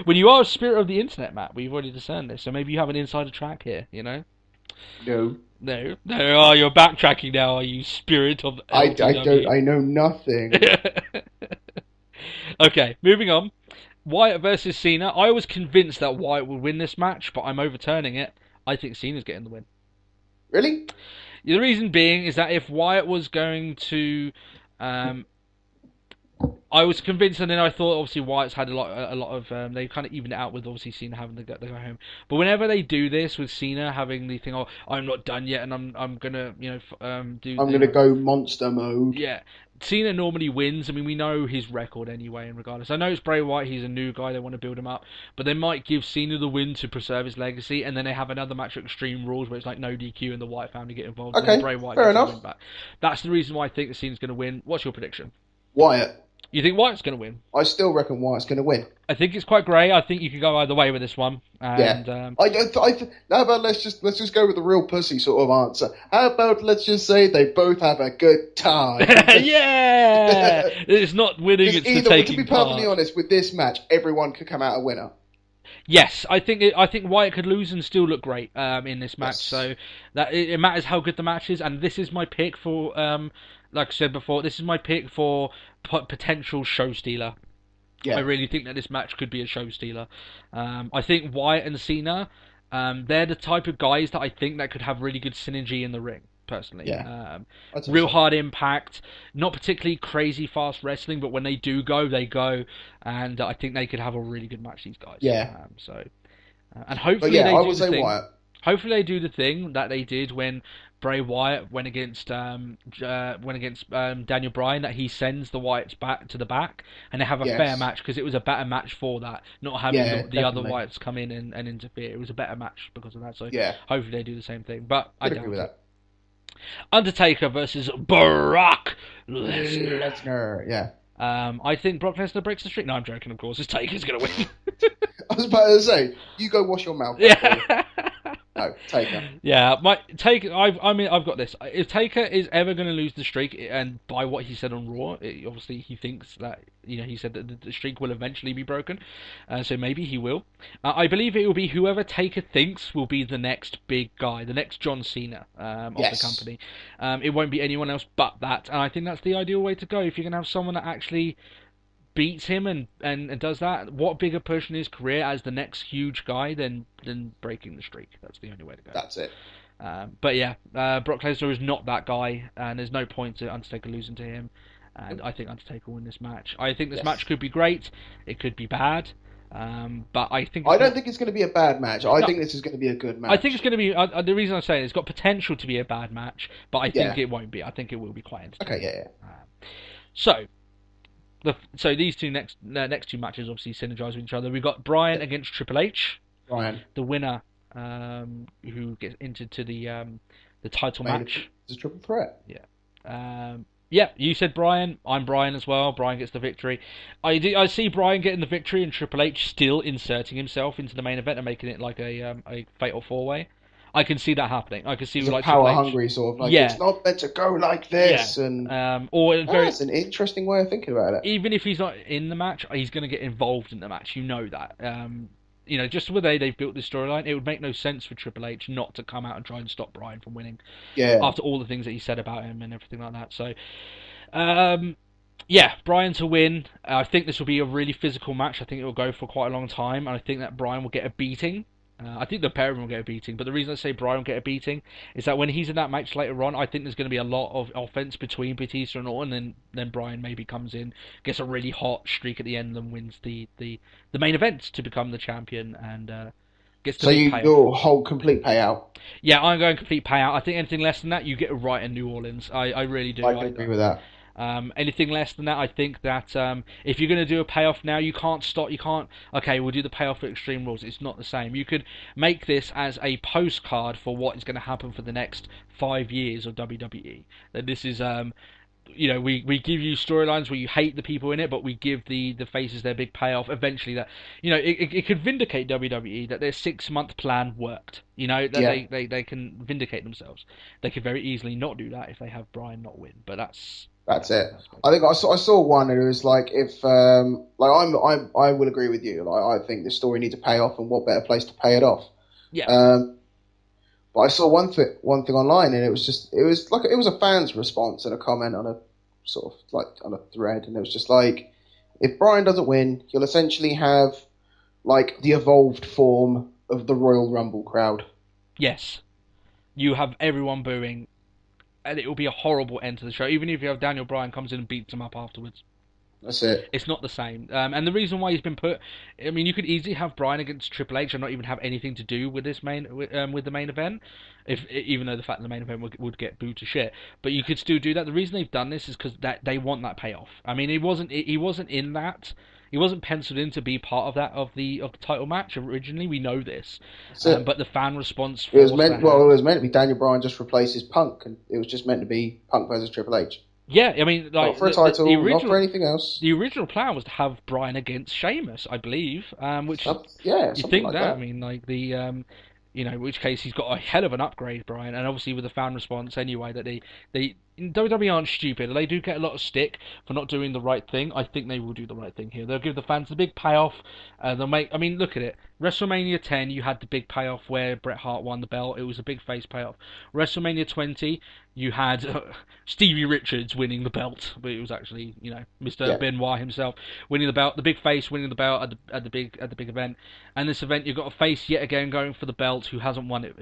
When you are a spirit of the internet, Matt, we've already discerned this, so maybe you have an insider track here, No. No. Oh, you're backtracking now, are you, spirit of LTW? I know nothing. Okay, moving on. Wyatt versus Cena. I was convinced that Wyatt would win this match, but I'm overturning it. I think Cena's getting the win. Really? The reason being is that if Wyatt was going to... I was convinced, and then I thought obviously Wyatt's had a lot of they kind of evened it out with obviously Cena having to go home. But whenever they do this with Cena having the thing, I'm not done yet, and I'm gonna gonna go monster mode. Yeah, Cena normally wins. I mean, we know his record anyway, and regardless, I know it's Bray Wyatt. He's a new guy. They want to build him up, but they might give Cena the win to preserve his legacy, and then they have another match at Extreme Rules where it's like no DQ and the Wyatt family get involved. Okay, and Bray Wyatt fair gets enough. the win back. That's the reason why I think that Cena's going to win. What's your prediction? Wyatt. You think Wyatt's going to win? I still reckon Wyatt's going to win. I think it's quite grey. I think you could go either way with this one. And, How about let's just go with the real pussy sort of answer. How about let's just say they both have a good time? Yeah! It's not winning, it's the taking To be perfectly honest, with this match, everyone could come out a winner. Yes, I think Wyatt could lose and still look great in this match. Yes. So that it matters how good the match is, and this is my pick for. Like I said before, this is my pick for potential show stealer. Yeah. I really think that this match could be a show stealer. I think Wyatt and Cena, they're the type of guys that I think that could have really good synergy in the ring. Personally, real hard impact, not particularly crazy fast wrestling, but when they do go, they go, and I think they could have a really good match. These guys, and hopefully they do the thing. Wyatt. Hopefully they do the thing that they did when Bray Wyatt went against Daniel Bryan, that he sends the Wyatts back to the back, and they have a fair match, because it was a better match for that, not having the other Wyatts come in and interfere. It was a better match because of that. So hopefully they do the same thing. But I don't agree with that. Undertaker versus Brock Lesnar. Yeah. I think Brock Lesnar breaks the streak. No, I'm joking, of course. His Taker's going to win. I was about to say, you go wash your mouth. Yeah. No, Taker. Yeah, Taker. I've got this. If Taker is ever going to lose the streak, and by what he said on Raw, obviously he thinks that, he said that the streak will eventually be broken, so maybe he will. I believe it will be whoever Taker thinks will be the next big guy, the next John Cena of the company. It won't be anyone else but that, and I think that's the ideal way to go. If you're going to have someone that actually beats him and does that, what bigger push in his career as the next huge guy than breaking the streak? That's the only way to go. That's it. But yeah, Brock Lesnar is not that guy, and there's no point to Undertaker losing to him. and I think Undertaker will win this match. I think this match could be great. It could be bad. But I think I don't think it's going to be a bad match. I think this is going to be a good match. I think it's going to be. The reason I'm saying it's got potential to be a bad match, but I think it won't be. I think it will be quite entertaining. Okay, So these next two matches obviously synergize with each other. We've got Bryan against Triple H. The winner, who gets into the title match. It's a triple threat. Yeah. You said Bryan. I'm Bryan as well. Bryan gets the victory. I see Bryan getting the victory and Triple H still inserting himself into the main event and making it like a fatal 4-way. I can see that happening. I can see like power hungry sort of like it's not meant to go like this that's an interesting way of thinking about it. Even if he's not in the match, he's going to get involved in the match. You know that. Just the way they've built this storyline, it would make no sense for Triple H not to come out and try and stop Bryan from winning. After all the things that he said about him and everything like that. So, Bryan to win. I think this will be a really physical match. I think it will go for quite a long time, and I think that Bryan will get a beating. I think the pair of them will get a beating, but the reason I say Bryan will get a beating is that when he's in that match later on, I think there's going to be a lot of offense between Batista and Orton, and then Bryan maybe comes in, gets a really hot streak at the end, and wins the main event to become the champion, and gets the big payout. Your whole complete payout? Yeah, I'm going complete payout. I think anything less than that, you get a right in New Orleans. I really do. I can agree with that. Anything less than that, I think that if you're going to do a payoff now, you can't stop. Okay, we'll do the payoff for Extreme Rules. It's not the same. You could make this as a postcard for what is going to happen for the next 5 years of WWE. That this is, we give you storylines where you hate the people in it, but we give the faces their big payoff. Eventually, that it could vindicate WWE that their 6-month plan worked. They can vindicate themselves. They could very easily not do that if they have Bryan not win. But that's it. I think I saw one and it was like if I will agree with you. Like I think this story needs a payoff, and what better place to pay it off? But I saw one thing online, and it was a fan's response and a comment on a sort of like on a thread, and it was just like, if Bryan doesn't win, you'll essentially have like the evolved form of the Royal Rumble crowd. Yes, you have everyone booing. And it will be a horrible end to the show, even if you have Daniel Bryan comes in and beats him up afterwards. That's it. It's not the same. And the reason why he's been put... I mean, you could easily have Bryan against Triple H and not even have anything to do with this with the main event, even though the fact that the main event would get booed to shit. But you could still do that. The reason they've done this is because they want that payoff. I mean, he wasn't in that... He wasn't penciled in to be part of that of the title match originally. We know this, but the fan response. It was meant to be Daniel Bryan just replaces Punk, and it was just meant to be Punk versus Triple H. Yeah, I mean, like, not for a title, not for anything else. The original plan was to have Bryan against Sheamus, I believe. Which you think like that. I mean, like the in which case he's got a hell of an upgrade, Bryan, and obviously with the fan response anyway that they WWE aren't stupid. They do get a lot of stick for not doing the right thing. I think they will do the right thing here. They'll give the fans the big payoff. They'll make. I mean, look at it. WrestleMania 10, you had the big payoff where Bret Hart won the belt. It was a big face payoff. WrestleMania 20, you had Stevie Richards winning the belt, but it was actually Mr. Benoit himself winning the belt. The big face winning the belt at the big event. And this event, you've got a face yet again going for the belt who hasn't won it.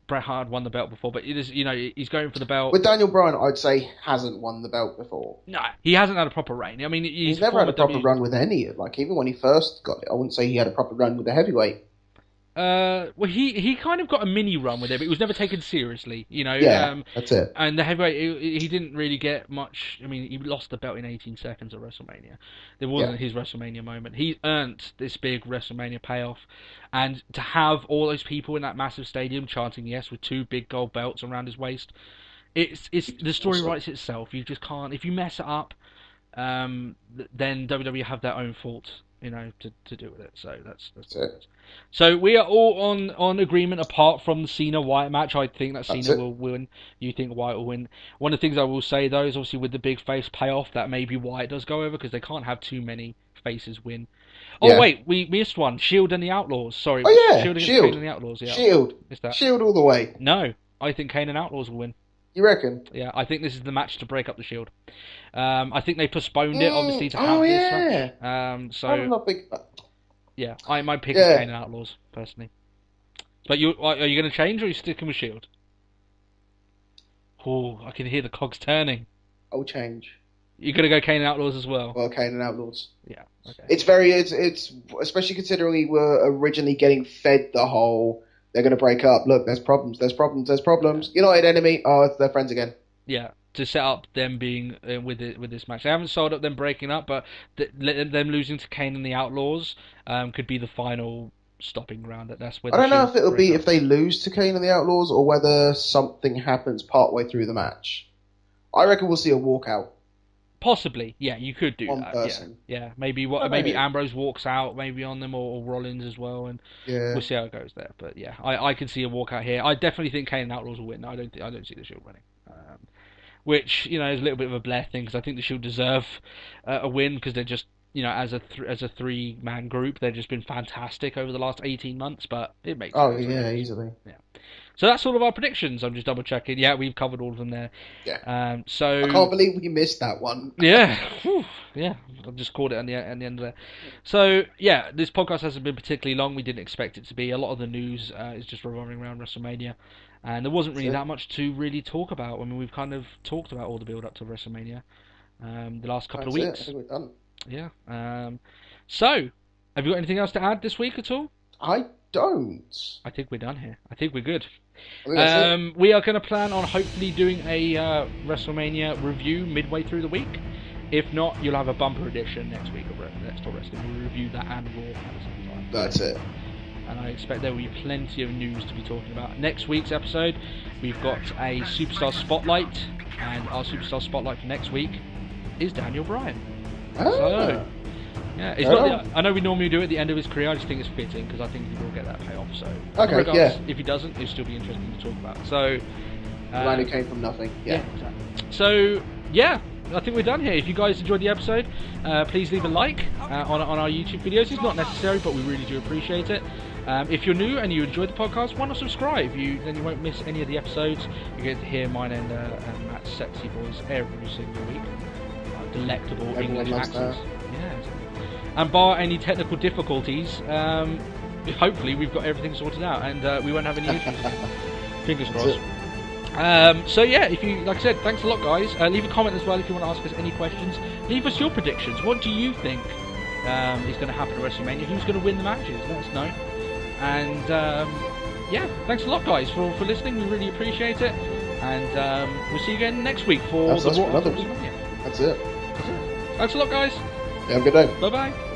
Bret Hart won the belt before, but it is, he's going for the belt. With Daniel Bryan, I'd say hasn't won the belt before. No, he hasn't had a proper reign. I mean, he's never had a proper run with any. Like, even when he first got it, I wouldn't say he had a proper run with the heavyweight. Well, he kind of got a mini run with it, but it was never taken seriously, that's it. And the heavyweight, he didn't really get much. I mean, he lost the belt in 18 seconds at WrestleMania. There wasn't his WrestleMania moment. He earned this big WrestleMania payoff, and to have all those people in that massive stadium chanting yes with 2 big gold belts around his waist, it's the story writes itself. You just can't. If you mess it up, then WWE have their own fault. To do with it. So that's it. So we are all on agreement apart from the Cena Wyatt match. I think that Cena will win. You think Wyatt will win. One of the things I will say though is obviously with the big face payoff that maybe Wyatt does go over because they can't have too many faces win. Oh wait, we missed one. Shield and the Outlaws. Sorry. Oh yeah, Shield Shield and the Outlaws. Yeah. Shield. Shield all the way. No, I think Kane and Outlaws will win. You reckon? Yeah, I think this is the match to break up the Shield. I think they postponed it, obviously, to have this match. So I'm not big. Yeah, my pick is Kane and Outlaws, personally. But are you going to change, or are you sticking with Shield? Oh, I can hear the cogs turning. I'll change. You're gonna go Kane and Outlaws as well. Well, Kane and Outlaws. Yeah. Okay. It's especially considering we were originally getting fed the whole they're gonna break up. Look, there's problems. United enemy. Oh, it's their friends again. Yeah. To set up them being with this match, they haven't sold up them breaking up, but them losing to Kane and the Outlaws could be the final stopping ground. That's where I don't know if it'll be if they lose to Kane and the Outlaws or whether something happens partway through the match. I reckon we'll see a walkout. Possibly, yeah, you could do that. Person. Yeah, maybe maybe Ambrose walks out, maybe on them, or Rollins as well, and we'll see how it goes there. But yeah, I can see a walkout here. I definitely think Kane and Outlaws will win. I don't see the Shield winning. Which, is a little bit of a Blair thing, because I think the Shield deserve a win, because they're just, as a three-man group, they've just been fantastic over the last 18 months, but it makes sense. Oh, yeah, easily. Yeah. So that's all of our predictions. I'm just double-checking. Yeah, we've covered all of them there. Yeah. So I can't believe we missed that one. Yeah. Whew. Yeah, I've just called it at the end of there. So, yeah, this podcast hasn't been particularly long. We didn't expect it to be. A lot of the news is just revolving around WrestleMania. And there wasn't really that much to really talk about. I mean, we've kind of talked about all the build-up to WrestleMania the last couple of weeks. I think we're done. Yeah. So, have you got anything else to add this week at all? I don't. I think we're done here. I think we're good. I think that's it. We are going to plan on hopefully doing a WrestleMania review midway through the week. If not, you'll have a bumper edition next week of Next Talk Wrestling. We'll review that and Raw at the same time. That's it. And I expect there will be plenty of news to be talking about. Next week's episode, we've got a Superstar Spotlight, and our Superstar Spotlight for next week is Daniel Bryan. So, yeah, it's not. I know we normally do it at the end of his career. I just think it's fitting because I think he will get that payoff. So, if he doesn't, it'll still be interesting to talk about. So, the man who came from nothing. Yeah. Exactly. So, yeah. I think we're done here. If you guys enjoyed the episode, please leave a like on our YouTube videos. It's not necessary, but we really do appreciate it. If you're new and you enjoyed the podcast, why not subscribe? Then you won't miss any of the episodes. You get to hear mine and Matt's sexy voice every single week. Delectable English accents. Yeah. And bar any technical difficulties, hopefully we've got everything sorted out and we won't have any issues. Fingers crossed. So yeah, if you, like I said, thanks a lot, guys. Leave a comment as well if you want to ask us any questions. Leave us your predictions. What do you think is going to happen at WrestleMania? Who's going to win the matches? Let us know. And yeah, thanks a lot, guys, for listening. We really appreciate it. And we'll see you again next week for the Raw. That's it. Thanks a lot, guys. Have a good day. Bye bye.